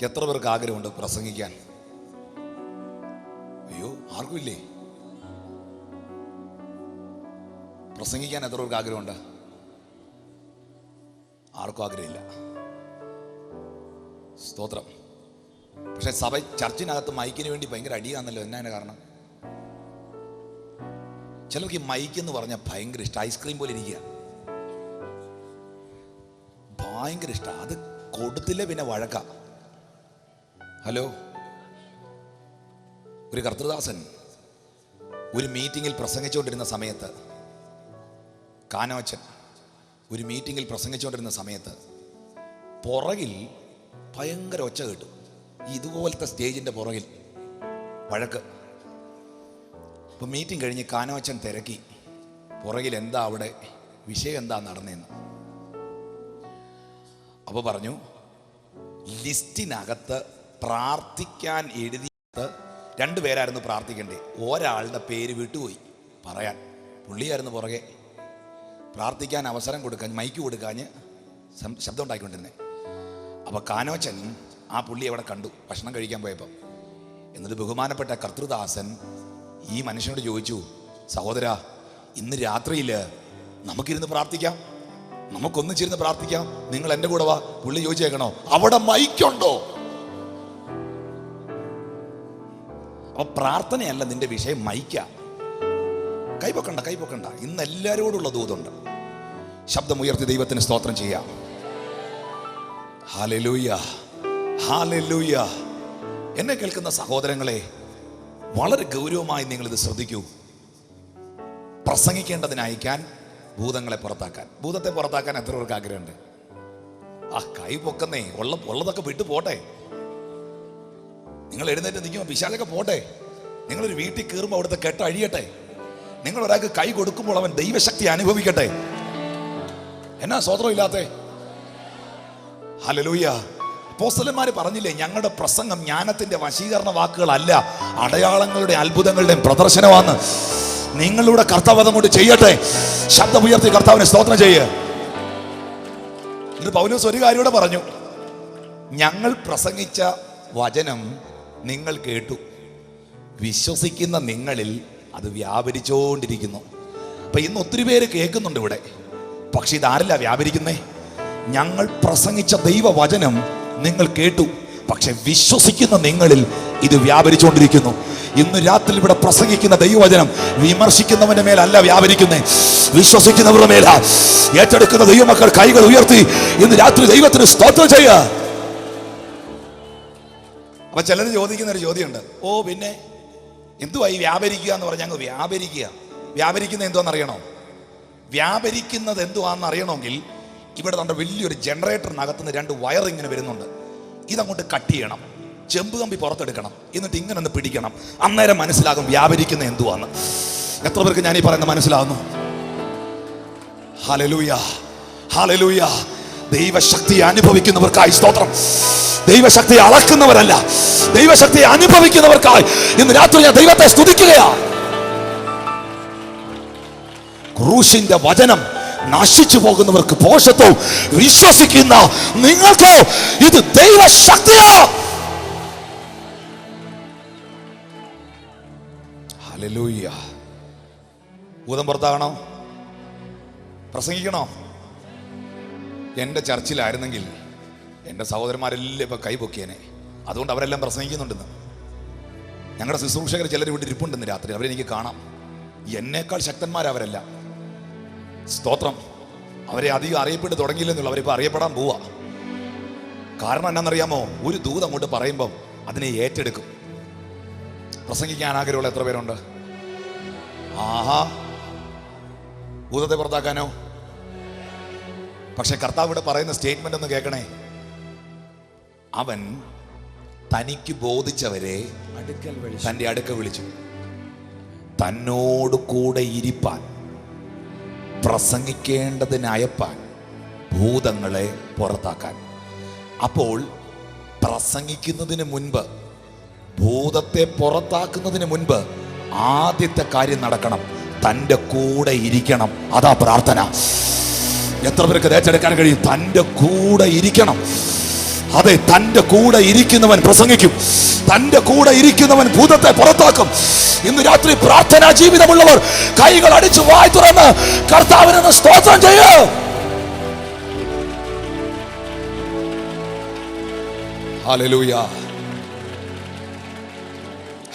എത്ര പേർക്ക് ആഗ്രഹമുണ്ട് പ്രസംഗിക്കാൻ? അയ്യോ, ആർക്കും ഇല്ലേ? പ്രസംഗിക്കാൻ എത്ര പേർക്ക് ആഗ്രഹമുണ്ട്? ആർക്കും ആഗ്രഹമില്ല. സ്തോത്രം. പക്ഷെ ചർച്ചിനകത്ത് മൈക്കിന് വേണ്ടി ഭയങ്കര അടിയാണല്ലോ. എന്നാണ് കാരണം? ചിലർക്ക് ഈ മൈക്ക് എന്ന് പറഞ്ഞാൽ ഭയങ്കര ഇഷ്ടം. ഐസ്ക്രീം പോലെ ഇരിക്കുക, ഭയങ്കര ഇഷ്ടം. അത് കൊടുത്തില്ലേ പിന്നെ വഴക്ക. ഹലോ, ഒരു കർത്തൃദാസൻ ഒരു മീറ്റിങ്ങിൽ പ്രസംഗിച്ചുകൊണ്ടിരുന്ന സമയത്ത്, കാനോച്ചൻ ഒരു മീറ്റിങ്ങിൽ പ്രസംഗിച്ചുകൊണ്ടിരുന്ന സമയത്ത് പുറകിൽ ഭയങ്കര ഒച്ച കേട്ടു. ഇതുപോലത്തെ സ്റ്റേജിൻ്റെ പുറകിൽ വഴക്ക്. അപ്പോൾ മീറ്റിംഗ് കഴിഞ്ഞ് കാനോച്ചൻ തിരക്കി പുറകിൽ എന്താ അവിടെ വിഷയം, എന്താ നടന്നതെന്ന്. അപ്പോൾ പറഞ്ഞു, ലിസ്റ്റിനകത്ത് പ്രാർത്ഥിക്കാൻ എഴുതിയത് 2 പേരായിരുന്നു പ്രാർത്ഥിക്കേണ്ടത്. ഒരാളുടെ പേര് വിട്ടുപോയി പറയാൻ. പുള്ളിയായിരുന്നു പുറകെ പ്രാർത്ഥിക്കാൻ അവസരം കൊടുക്കാൻ, മൈക്ക് കൊടുക്കാഞ്ഞ് ശബ്ദം ഉണ്ടാക്കിക്കൊണ്ടിരുന്നേ. അപ്പോൾ കാനോച്ചൻ ആ പുള്ളി അവിടെ കണ്ടു ഭക്ഷണം കഴിക്കാൻ പോയപ്പോൾ. എന്നിട്ട് ബഹുമാനപ്പെട്ട കർത്തൃദാസൻ ഈ മനുഷ്യനോട് ചോദിച്ചു, സഹോദര, ഇന്ന് രാത്രിയിൽ നമുക്കിരുന്ന് പ്രാർത്ഥിക്കാം, നമുക്കൊന്നിച്ചിരുന്ന് പ്രാർത്ഥിക്കാം, നിങ്ങൾ എൻ്റെ കൂടെ വാ. പുള്ളി ചോദിച്ചേക്കണോ അവിടെ മൈക്കുണ്ടോ? അപ്പൊ പ്രാർത്ഥനയല്ല നിന്റെ വിഷയം, മൈക്ക. കൈപ്പൊക്കണ്ട. ഇന്ന് എല്ലാവരോടുള്ള ദൂതുണ്ട്. ശബ്ദമുയർത്തി ദൈവത്തിന് സ്തോത്രം ചെയ്യാം. Hallelujah, hallelujah. എന്നെ കേൾക്കുന്ന സഹോദരങ്ങളെ, വളരെ ഗൗരവമായി നിങ്ങളിത് ശ്രദ്ധിക്കൂ. പ്രസംഗിക്കേണ്ടതിന് അയക്കാൻ, ഭൂതങ്ങളെ പുറത്താക്കാൻ. ഭൂതത്തെ പുറത്താക്കാൻ എത്ര പേർക്ക് ആഗ്രഹമുണ്ട്? കൈ പൊക്കുന്നേ, ഉള്ളതൊക്കെ വിട്ടു പോട്ടെ. നിങ്ങൾ എഴുന്നേറ്റ് നിൽക്കുമ്പോൾ പിശാചൊക്കെ പോട്ടെ. നിങ്ങളൊരു വീട്ടിൽ കയറുമ്പോൾ അവിടുത്തെ കെട്ട് അഴിയട്ടെ. നിങ്ങൾ ഒരാൾക്ക് കൈ കൊടുക്കുമ്പോൾ അവൻ ദൈവശക്തി അനുഭവിക്കട്ടെ. എന്നാ സ്വതന്ത്രം ഇല്ലാത്തെ? ഹല്ലേലൂയ. അപ്പോസ്തലന്മാർ പറഞ്ഞില്ലേ, ഞങ്ങളുടെ പ്രസംഗം ജ്ഞാനത്തിന്റെ വശീകരണ വാക്കുകളല്ല, അടയാളങ്ങളുടെ അത്ഭുതങ്ങളുടെയും പ്രദർശനമാണ്. നിങ്ങളുടെ കർത്താവ് അതുകൊണ്ട് ചെയ്യട്ടെ. ശബ്ദമുയർത്തി കർത്താവിനെ സ്തോത്രം ചെയ്യുക. എന്നിട്ട് പൗലോസ് ഒരു കാര്യം കൂടെ പറഞ്ഞു, ഞങ്ങൾ പ്രസംഗിച്ച വചനം നിങ്ങൾ കേട്ടു, വിശ്വസിക്കുന്ന നിങ്ങളിൽ അത് വ്യാപരിച്ചുകൊണ്ടിരിക്കുന്നു. അപ്പൊ ഇന്ന് ഒത്തിരി പേര് കേൾക്കുന്നുണ്ട് ഇവിടെ, പക്ഷെ ഇതാരല്ല വ്യാപരിക്കുന്നേ? ഞങ്ങൾ പ്രസംഗിച്ച ദൈവവചനം നിങ്ങൾ കേട്ടു, പക്ഷെ വിശ്വസിക്കുന്ന നിങ്ങളിൽ ഇത് വ്യാപരിച്ചുകൊണ്ടിരിക്കുന്നു. ഇന്ന് രാത്രി ഇവിടെ പ്രസംഗിക്കുന്ന ദൈവവചനം വിമർശിക്കുന്നവന്റെ മേലല്ല വ്യാപരിക്കുന്നേ, വിശ്വസിക്കുന്നവരുടെ മേല. ഏറ്റെടുക്കുന്ന ദൈവമക്കൾ കൈകൾ ഉയർത്തി ഇന്ന് രാത്രി ദൈവത്തിന് സ്തോത്രം ചെയ്യുക. അപ്പൊ ചിലർ ചോദിക്കുന്ന ഒരു ചോദ്യമുണ്ട്, പിന്നെ എന്തുവാ ഈ വ്യാപരിക്കുക എന്ന് പറഞ്ഞാൽ അങ്ങ് വ്യാപരിക്കുക. വ്യാപരിക്കുന്നത് എന്തുവാണെന്നറിയണോ? വ്യാപരിക്കുന്നത് എന്തുവാണെന്ന് അറിയണമെങ്കിൽ ഇവിടെ നമ്മുടെ വലിയൊരു ജനറേറ്ററിനകത്തുനിന്ന് 2 വയർ ഇങ്ങനെ വരുന്നുണ്ട്. ഇതങ്ങോട്ട് കട്ട് ചെയ്യണം, ചെമ്പ് കമ്പി പുറത്തെടുക്കണം, എന്നിട്ട് ഇങ്ങനെ ഒന്ന് പിടിക്കണം. അന്നേരം മനസ്സിലാകും വ്യാപരിക്കുന്ന എന്തുവാന്ന്. എത്ര പേർക്ക് ഞാൻ ഈ പറയുന്നത് മനസ്സിലാകുന്നു? Hallelujah, hallelujah. ദൈവശക്തി അനുഭവിക്കുന്നവർക്കായി സ്തോത്രം. ദൈവശക്തി അളക്കുന്നവരല്ല, ദൈവശക്തി അനുഭവിക്കുന്നവർക്കായി ഇന്ന് രാത്രി ഞാൻ ദൈവത്തെ സ്തുതിക്കുകയാണ്. ക്രൂശിന്റെ വചനം നശിച്ചു പോകുന്നവർക്ക് പോഷത്വവും, വിശ്വസിക്കുന്ന നിങ്ങൾക്ക് ഇത് ദൈവശക്തിയാണ്. ഹല്ലേലൂയ. ഭൂതം പുറത്താകണോ? പ്രസംഗിക്കണോ? എൻ്റെ ചർച്ചിലായിരുന്നെങ്കിൽ എൻ്റെ സഹോദരന്മാരെല്ലാം ഇപ്പൊ കൈപൊക്കിയനെ. അതുകൊണ്ട് അവരെല്ലാം പ്രസംഗിക്കുന്നുണ്ടെന്ന്. ഞങ്ങളുടെ ശുശ്രൂഷകർ ചിലർ ഇവിടെ ഇരിപ്പുണ്ടെന്ന് രാത്രി, അവരെനിക്ക് കാണാം. എന്നേക്കാൾ ശക്തന്മാരവരല്ല. സ്തോത്രം. അവരെ അധികം അറിയപ്പെട്ട് തുടങ്ങിയില്ലെന്നുള്ള, അവരിപ്പോൾ അറിയപ്പെടാൻ പോവാ. കാരണം എന്നാണെന്നറിയാമോ? ഒരു ദൂത് അങ്ങോട്ട് പറയുമ്പം അതിനെ ഏറ്റെടുക്കും. പ്രസംഗിക്കാൻ ആഗ്രഹമുള്ള എത്ര പേരുണ്ട്? ഭൂതത്തെ പുറത്താക്കാനോ? പക്ഷെ കർത്താവ് ഇവിടെ പറയുന്ന സ്റ്റേറ്റ്മെന്റ് ഒന്ന് കേൾക്കണേ. അവൻ തനിക്ക് ബോധിച്ചവരെ തൻ്റെ അടുക്കൽ വിളിച്ചു, തന്നോട് കൂടെ ഇരിപ്പാൻ, പ്രസംഗിക്കേണ്ടതിന് അയപ്പാൻ, ഭൂതങ്ങളെ പുറത്താക്കാൻ. അപ്പോൾ പ്രസംഗിക്കുന്നതിന് മുൻപ്, ഭൂതത്തെ പുറത്താക്കുന്നതിന് മുൻപ് ആദ്യത്തെ കാര്യം നടക്കണം, തൻ്റെ കൂടെ ഇരിക്കണം. അതാ പ്രാർത്ഥന. എത്ര പേർക്ക് ഏറ്റെടുക്കാൻ കഴിയും? തൻ്റെ കൂടെ ഇരിക്കണം. അതെ, തൻ്റെ കൂടെ ഇരിക്കുന്നവൻ പ്രസംഗിക്കും, തൻ്റെ കൂടെ ഇരിക്കുന്നവൻ ഭൂതത്തെ പുറത്താക്കും. ഇന്ന് രാത്രി പ്രാർത്ഥനാ ജീവിതമുള്ളവർ കൈകൾ അടിച്ചു വായി തുറന്ന് കർത്താവിനെ സ്തോത്രം ചെയ്യൂ. Hallelujah,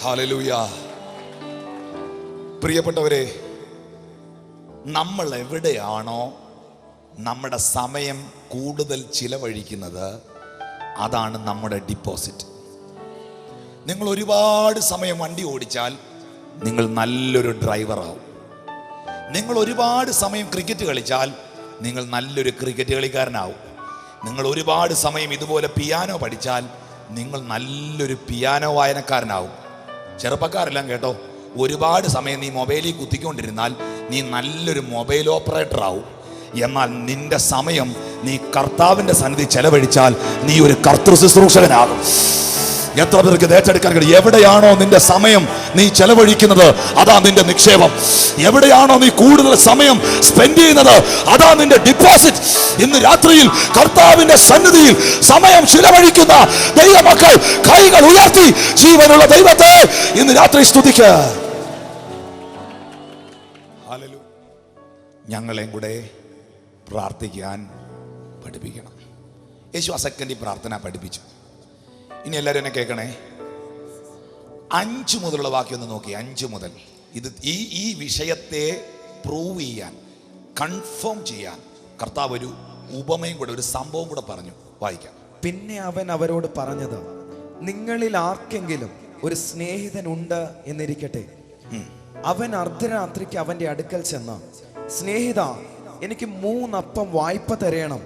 hallelujah. പ്രിയപ്പെട്ടവരെ, നമ്മൾ എവിടെയാണോ നമ്മുടെ സമയം കൂടുതൽ ചിലവഴിക്കുന്നത്, അതാണ് നമ്മുടെ ഡിപ്പോസിറ്റ്. നിങ്ങൾ ഒരുപാട് സമയം വണ്ടി ഓടിച്ചാൽ നിങ്ങൾ നല്ലൊരു ഡ്രൈവറാവും. നിങ്ങൾ ഒരുപാട് സമയം ക്രിക്കറ്റ് കളിച്ചാൽ നിങ്ങൾ നല്ലൊരു ക്രിക്കറ്റ് കളിക്കാരനാവും. നിങ്ങൾ ഒരുപാട് സമയം ഇതുപോലെ പിയാനോ പഠിച്ചാൽ നിങ്ങൾ നല്ലൊരു പിയാനോ വായനക്കാരനാവും. ചെറുപ്പക്കാരെല്ലാം കേട്ടോ, ഒരുപാട് സമയം നീ മൊബൈലിൽ കുത്തിക്കൊണ്ടിരുന്നാൽ നീ നല്ലൊരു മൊബൈൽ ഓപ്പറേറ്റർ ആവും. എന്നാൽ നിന്റെ സമയം നീ കർത്താവിന്റെ സന്നിധി ചെലവഴിച്ചാൽ നീ ഒരു കർത്തൃ ശുശ്രൂഷകനാകും. എത്ര പേർക്ക് ഏറ്റെടുക്കാൻ കഴിയും? എവിടെയാണോ നിന്റെ സമയം നീ ചെലവഴിക്കുന്നത്, അതാ നിന്റെ നിക്ഷേപം. എവിടെയാണോ നീ കൂടുതൽ സമയം സ്പെൻഡ് ചെയ്യുന്നത്, അതാ നിന്റെ ഡിപ്പോസിറ്റ്. ഇന്ന് രാത്രിയിൽ കർത്താവിന്റെ സന്നിധിയിൽ സമയം ചിലവഴിക്കുന്ന ദൈവമക്കൾ കൈകൾ ഉയർത്തി ജീവനുള്ള ദൈവത്തെ ഇന്ന് രാത്രി സ്തുതിക്കുക. ഞങ്ങളെയും കൂടെ പ്രാർത്ഥിക്കാൻ പഠിപ്പിക്കണം. യേശു ആ സെക്കൻഡിൽ പ്രാർത്ഥന പഠിപ്പിച്ചു. ഇനി എല്ലാവരും എന്നെ കേൾക്കണേ. 5 മുതലുള്ള വാക്യം ഒന്ന് നോക്കി. 5 മുതൽ ഇത് ഈ വിഷയത്തെ പ്രൂവ് ചെയ്യാൻ, കൺഫേം ചെയ്യാൻ കർത്താവ് ഒരു ഉപമയും കൂടെ, ഒരു സംഭവം കൂടെ പറഞ്ഞു. വായിക്കാം. പിന്നെ അവൻ അവരോട് പറഞ്ഞത്, നിങ്ങളിൽ ആർക്കെങ്കിലും ഒരു സ്നേഹിതനുണ്ട് എന്നിരിക്കട്ടെ. അവൻ അർദ്ധരാത്രിക്ക് അവന്റെ അടുക്കൽ ചെന്ന്, സ്നേഹിത, എനിക്ക് 3 അപ്പം വായ്പ തരേണം.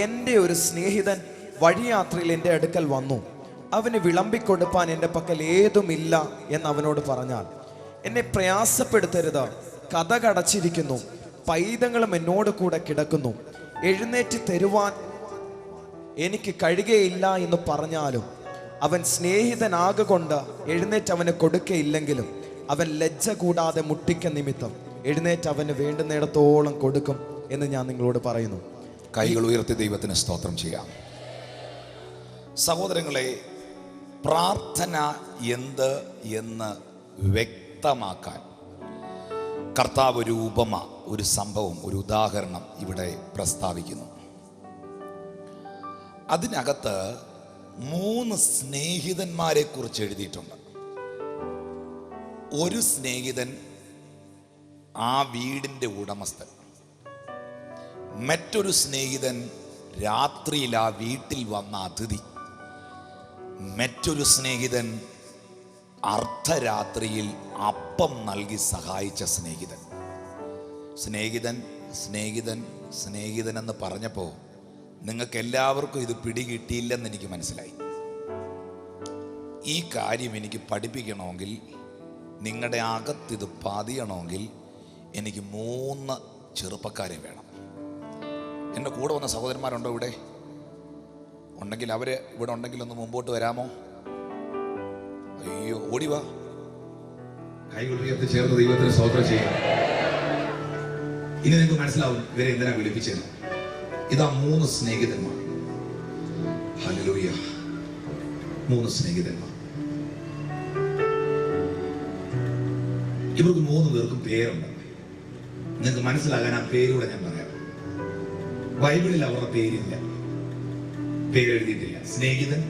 എൻ്റെ ഒരു സ്നേഹിതൻ വഴിയാത്രയിൽ എൻ്റെ അടുക്കൽ വന്നു, അവന് വിളമ്പിക്കൊടുപ്പാൻ എൻ്റെ പക്കൽ ഏതുമില്ല എന്ന് അവനോട് പറഞ്ഞാൽ, എന്നെ പ്രയാസപ്പെടുത്തരുത്, കഥ കടച്ചിരിക്കുന്നു, പൈതങ്ങളും എന്നോട് കൂടെ കിടക്കുന്നു, എഴുന്നേറ്റ് തരുവാൻ എനിക്ക് കഴിയുകയില്ല എന്ന് പറഞ്ഞാലും അവൻ സ്നേഹിതനാകൊണ്ട് എഴുന്നേറ്റ് അവന് കൊടുക്കയില്ലെങ്കിലും അവൻ ലജ്ജ കൂടാതെ മുട്ടിക്ക നിമിത്തം എഴുന്നേറ്റ് അവന് വേണ്ടുന്നിടത്തോളം കൊടുക്കും എന്ന് ഞാൻ നിങ്ങളോട് പറയുന്നു. കൈകൾ ഉയർത്തി ദൈവത്തിന് സ്തോത്രം ചെയ്യാം. സഹോദരങ്ങളെ, പ്രാർത്ഥന എന്ത് എന്ന് വ്യക്തമാക്കാൻ കർത്താവ് ഒരു ഉപമ, ഒരു സംഭവം, ഒരു ഉദാഹരണം ഇവിടെ പ്രസ്താവിക്കുന്നു. അതിനകത്ത് 3 സ്നേഹിതന്മാരെ കുറിച്ച് എഴുതിയിട്ടുണ്ട്. ഒരു സ്നേഹിതൻ ആ വീടിൻ്റെ ഉടമസ്ഥൻ, മറ്റൊരു സ്നേഹിതൻ രാത്രിയിൽ ആ വീട്ടിൽ വന്ന അതിഥി, മറ്റൊരു സ്നേഹിതൻ അർദ്ധരാത്രിയിൽ അപ്പം നൽകി സഹായിച്ച സ്നേഹിതൻ. സ്നേഹിതൻ എന്ന് പറഞ്ഞപ്പോൾ നിങ്ങൾക്ക് എല്ലാവർക്കും ഇത് പിടികിട്ടിയില്ലെന്ന് എനിക്ക് മനസ്സിലായി. ഈ കാര്യം എനിക്ക് പഠിപ്പിക്കണമെങ്കിൽ, നിങ്ങളുടെ അകത്തിത് പതിയണമെങ്കിൽ എനിക്ക് 3 ചെറുപ്പക്കാരെ വേണം. എൻ്റെ കൂടെ വന്ന സഹോദരന്മാരുണ്ടോ ഇവിടെ? ഉണ്ടെങ്കിൽ അവർ ഇവിടെ ഉണ്ടെങ്കിൽ ഒന്ന് മുമ്പോട്ട് വരാമോ? അയ്യോ, ഓടിവാ. കൈകൾ ഉയർത്തി ചേർന്ന് ദൈവത്തിന് സ്തോത്രം ചെയ്യാം. ഇനി നിങ്ങൾക്ക് മനസ്സിലാവും ഇവരെ എന്തിനാ വിളിപ്പിച്ചത്. ഇതാ 3 സ്നേഹിതന്മാർ. ഹല്ലേലൂയ. 3 സ്നേഹിതന്മാർ. ഇവർക്ക് 3 പേർക്കും പേരുണ്ട്. നിങ്ങൾക്ക് മനസ്സിലാകാൻ ആ പേരൂടെ ഞാൻ പറയാം. ബൈബിളിൽ അവരുടെ പേരില്ല, പേരെഴുതിയിട്ടില്ല. സ്നേഹിതൻ.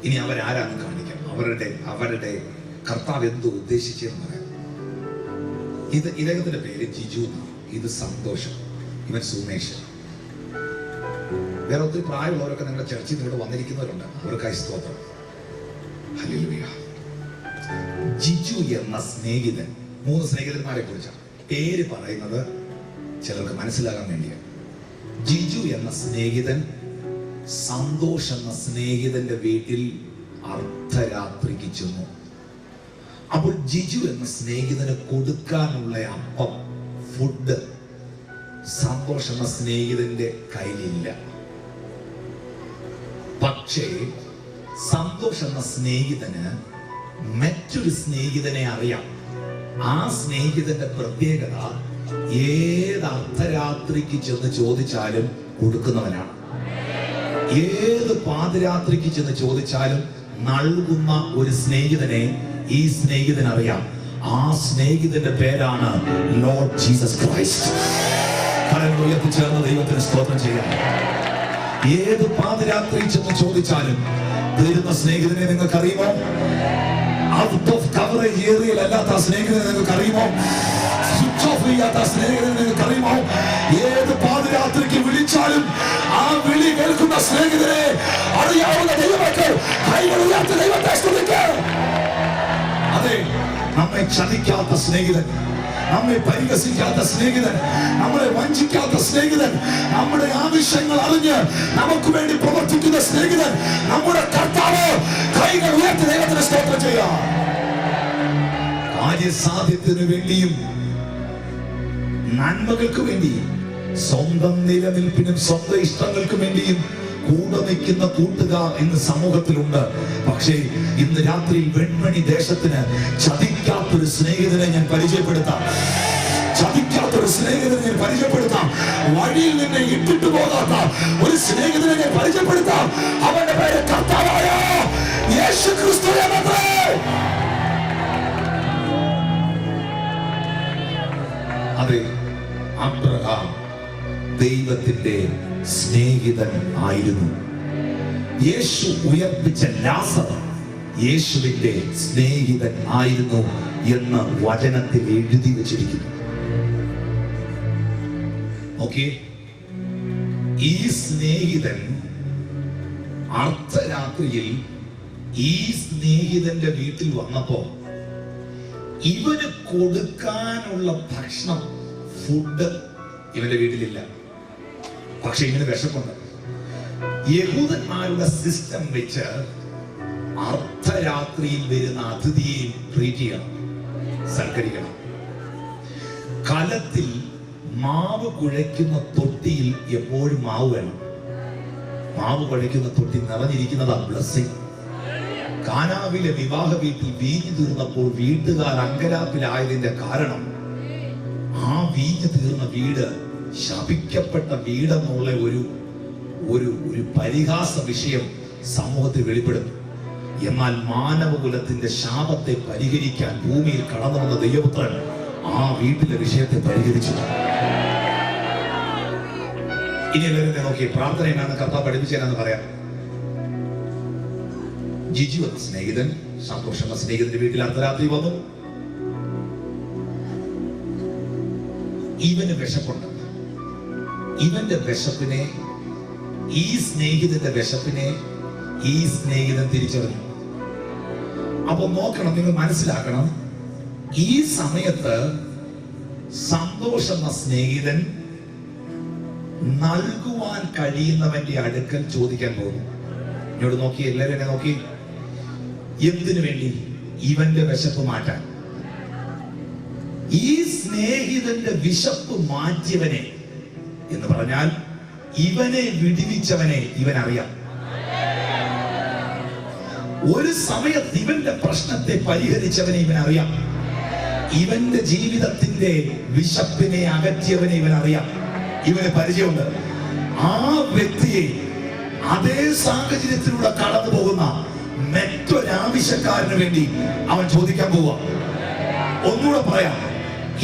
ഇനി അവരാരാന്ന് കാണിക്കാം. അവരുടെ കർത്താവ് എന്തോ ഉദ്ദേശിച്ചെന്ന് പറയാം. ഇദ്ദേഹത്തിന്റെ പേര് ജിജു, ഇത് സന്തോഷം, ഇവൻ സുമേഷ്. വേറെ ഒത്തിരി പ്രായമുള്ളവരൊക്കെ നിങ്ങളുടെ ചർച്ചയിൽ ഇവിടെ വന്നിരിക്കുന്നവരുണ്ട്. അവർക്കായി സ്തോത്രം. ഹല്ലേലൂയ. ജിജു എന്ന സ്നേഹിതൻ, 3 സ്നേഹിതന്മാരെ കുറിച്ചാണ് പേര് പറയുന്നത്, ചിലർക്ക് മനസ്സിലാകാൻ വേണ്ടിയാണ്. ജിജു എന്ന സ്നേഹിതൻ സന്തോഷ് എന്ന സ്നേഹിതന്റെ വീട്ടിൽ അർദ്ധരാത്രിക്ക് ചെന്നു. അപ്പോൾ ജിജു എന്ന സ്നേഹിതന് കൊടുക്കാനുള്ള അപ്പം, ഫുഡ് സന്തോഷ് എന്ന സ്നേഹിതന്റെ കയ്യിലില്ല. പക്ഷേ സന്തോഷ് എന്ന സ്നേഹിതന് മറ്റൊരു സ്നേഹിതനെ അറിയാം. ആ സ്നേഹിതന്റെ പ്രത്യേകത ഏത് അർദ്ധരാത്രിക്ക് ചെന്ന് ചോദിച്ചാലും കൊടുക്കുന്നവനാണ്. ഏത് പാതിരാത്രിക്ക് ചെന്ന് ചോദിച്ചാലും നൽകുന്ന ഒരു സ്നേഹിതനെ ഈ സ്നേഹിതൻ അറിയാം. ആ സ്നേഹിതന്റെ പേരാണ് ലോർഡ് ജീസസ് ക്രൈസ്റ്റ്. കരങ്ങൾ ഉയർത്തി ചേർന്ന് ദൈവത്തിന് സ്തോത്രം ചെയ്യാം. ഏത് പാതിരാത്രി ചെന്ന് ചോദിച്ചാലും തരുന്ന സ്നേഹിതനെ നിങ്ങൾക്ക് അറിയുമോ? ഔട്ട് ഓഫ് കവറേജ് ഏരിയയിൽ അല്ലാത്ത സ്നേഹിതനെ നിങ്ങൾക്ക് അറിയുമോ? സ്വിച്ച് ഓഫ് ചെയ്യാത്ത സ്നേഹിതനെ നിങ്ങൾക്ക് അറിയുമോ? ഏത് പാതിരാത്രിക്ക് വിളിച്ചാലും ആ വിളി കേൾക്കുന്ന സ്നേഹിതനെ അറിയാവുന്ന ദൈവമക്കൾ കൈകൾ ഉയർത്തി ദൈവത്തെ സ്തുതിക്കുക. അതെ, നമ്മെ ചതിക്കാത്ത സ്നേഹിതൻ, നമ്മെ പരിഹസിക്കാത്ത സ്നേഹിതൻ, നമ്മളെ വഞ്ചിക്കാത്ത സ്നേഹിതൻ, നമ്മുടെ ആവശ്യങ്ങൾ അറിഞ്ഞ് നമുക്ക് വേണ്ടി പ്രവർത്തിക്കുന്ന സ്നേഹിതൻ നമ്മുടെ കർത്താവ്. കൈകൾ ഉയർത്തി ദൈവത്തിന് സ്തോത്രം ചെയ്യാം. കാര്യസാധ്യത്തിന് വേണ്ടിയും നന്മകൾക്ക് വേണ്ടിയും സ്വന്തം നിലനിൽപ്പിനും സ്വന്തം ഇഷ്ടങ്ങൾക്ക് വേണ്ടിയും കൂടെ നിൽക്കുന്ന കൂട്ടുകാർ ഇന്ന് സമൂഹത്തിലുണ്ട്. പക്ഷേ ഇന്ന് രാത്രി വെൺമണി ദേശത്തിന് ചതിക്കാത്തൊരു സ്നേഹിതനെ ഞാൻ പരിചയപ്പെടുത്താം. വഴിയിൽ നിന്നെ ഇട്ടിട്ട് പോകാത്ത ഒരു സ്നേഹിതനെ ഞാൻ പരിചയപ്പെടുത്താം. അവന്റെ പേര് കർത്താവായ യേശു ക്രിസ്തു. അതെ, അബ്രഹാം ദൈവത്തിന്റെ സ്നേഹിതൻ ആയിരുന്നു. യേശു ഉയർപ്പിച്ച ലാസർ യേശുവിന്റെ സ്നേഹിതൻ ആയിരുന്നു എന്ന് വചനത്തിൽ എഴുതി വച്ചിരിക്കുന്നു. ഓക്കേ, ഈ സ്നേഹിതൻ അർദ്ധരാത്രിയിൽ ഈ സ്നേഹിതന്റെ വീട്ടിൽ വന്നപ്പോ ഇവന് കൊടുക്കാനുള്ള ഭക്ഷണം, ഫുഡ് ഇവന്റെ വീട്ടിലില്ല. പക്ഷെ ഇവന് വിശപ്പുണ്ട്. യഹൂദന്മാരുടെ സിസ്റ്റം വെച്ച് അർദ്ധരാത്രിയിൽ വരുന്ന അതിഥിയെ ട്രീറ്റ് ചെയ്യണം, സൽക്കരിക്കണം. കലത്തിൽ മാവ് കുഴയ്ക്കുന്ന തൊട്ടിയിൽ എപ്പോഴും മാവ് വേണം. മാവ് കുഴയ്ക്കുന്ന തൊട്ടി നിറഞ്ഞിരിക്കുന്നതാണ് ബ്ലെസ്സിങ്. കാനാവിലെ വിവാഹ വീട്ടിൽ വീഞ്ഞു തീർന്നപ്പോൾ വീട്ടുകാർ അങ്കലാപ്പിലായതിന്റെ കാരണം ആ വീഞ്ഞു തീർന്ന വീട് ശപിക്കപ്പെട്ട വീടെന്നുള്ള ഒരു പരിഹാസ വിഷയം സമൂഹത്തിൽ വെളിപ്പെടുന്നു. എന്നാൽ മാനവകുലത്തിന്റെ ശാപത്തെ പരിഹരിക്കാൻ ഭൂമിയിൽ കടന്നു വന്ന ദൈവപുത്രൻ ആ വീട്ടിലെ വിഷയത്തെ പരിഹരിച്ചു. ഇനി എല്ലാവരും നോക്കി പ്രാർത്ഥന എന്നാണ് കർത്താവ് പഠിപ്പിച്ചതെന്ന് പറയാം. ജിജു എന്ന സ്നേഹിതൻ, സന്തോഷം എന്ന സ്നേഹിതന്റെ വീട്ടിൽ അർദ്ധരാത്രി വന്നു. ഇവന് വിശപ്പുണ്ട്. ഇവന്റെ വിശപ്പിനെ, ഈ സ്നേഹിതന്റെ വിശപ്പിനെ ഈ സ്നേഹിതൻ തിരിച്ചറിഞ്ഞു. അപ്പൊ നോക്കണം, നിങ്ങൾ മനസ്സിലാക്കണം, ഈ സമയത്ത് സന്തോഷം എന്ന സ്നേഹിതൻ നൽകുവാൻ കഴിയുന്നവന്റെ അടുക്കൽ ചോദിക്കാൻ പോകുന്നു. എന്നോട് നോക്കി, എല്ലാവരും എന്നെ നോക്കി. എന്തിനു വേണ്ടി? ഇവന്റെ വിശപ്പ് മാറ്റാൻ. ഈ സ്നേഹിതന്റെ വിശപ്പ് മാറ്റിയവനെ എന്ന് പറഞ്ഞാൽ ഇവനെ വിടുവിച്ചവനെ ഇവനറിയാം. ഒരു സമയത്ത് ഇവന്റെ പ്രശ്നത്തെ പരിഹരിച്ചവനെ ഇവനറിയാം. ഇവന്റെ ജീവിതത്തിന്റെ വിശപ്പിനെ അകറ്റിയവനെ ഇവനറിയാം. ഇവന് പരിചയമുണ്ട്. ആ വ്യക്തിയെ അതേ സാഹചര്യത്തിലൂടെ കടന്നു പോകുന്ന മറ്റൊരാവശ്യക്കാരന് വേണ്ടി അവൻ ചോദിക്കാൻ പോവുക. ഒന്നുകൂടെ പറയാം,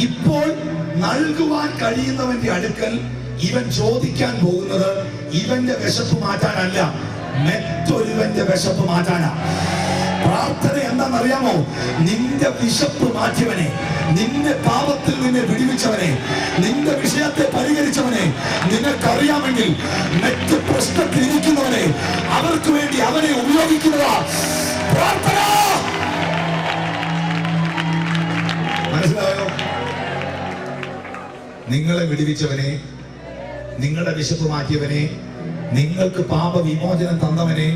ഇപ്പോൾ നൽകുവാൻ കഴിയുന്നവന്റെ അടുക്കൽ ഇവൻ ചോദിക്കാൻ പോകുന്നത് ഇവന്റെ വിശപ്പ് മാറ്റാനല്ല, മറ്റൊരുവന്റെ വിശപ്പ് മാറ്റാനാ. പ്രാർത്ഥന എന്താണെന്നറിയാമോ? നിന്റെ വിശപ്പ് മാറ്റിയവനെ, നിന്റെ പാപത്തിൽ നിന്നെ വിടുവിച്ചവനെ, നിന്റെ വിഷയത്തെ പരിഹരിച്ചവനെ നിനക്കറിയാമെങ്കിൽ മറ്റ് പ്രശ്നത്തിൽ ഇരിക്കുന്നവനെ, അവർക്ക് വേണ്ടി അവനെ ഉപയോഗിക്കുന്നതാ പ്രാർത്ഥന. മനസ്സിലായോ? നിങ്ങളെ വിടുവിച്ചവനെ, നിങ്ങളുടെ വിശപ്പ് മാറ്റിയവനെ, നിങ്ങൾക്ക് പാപവിമോചനം തന്നവനെ,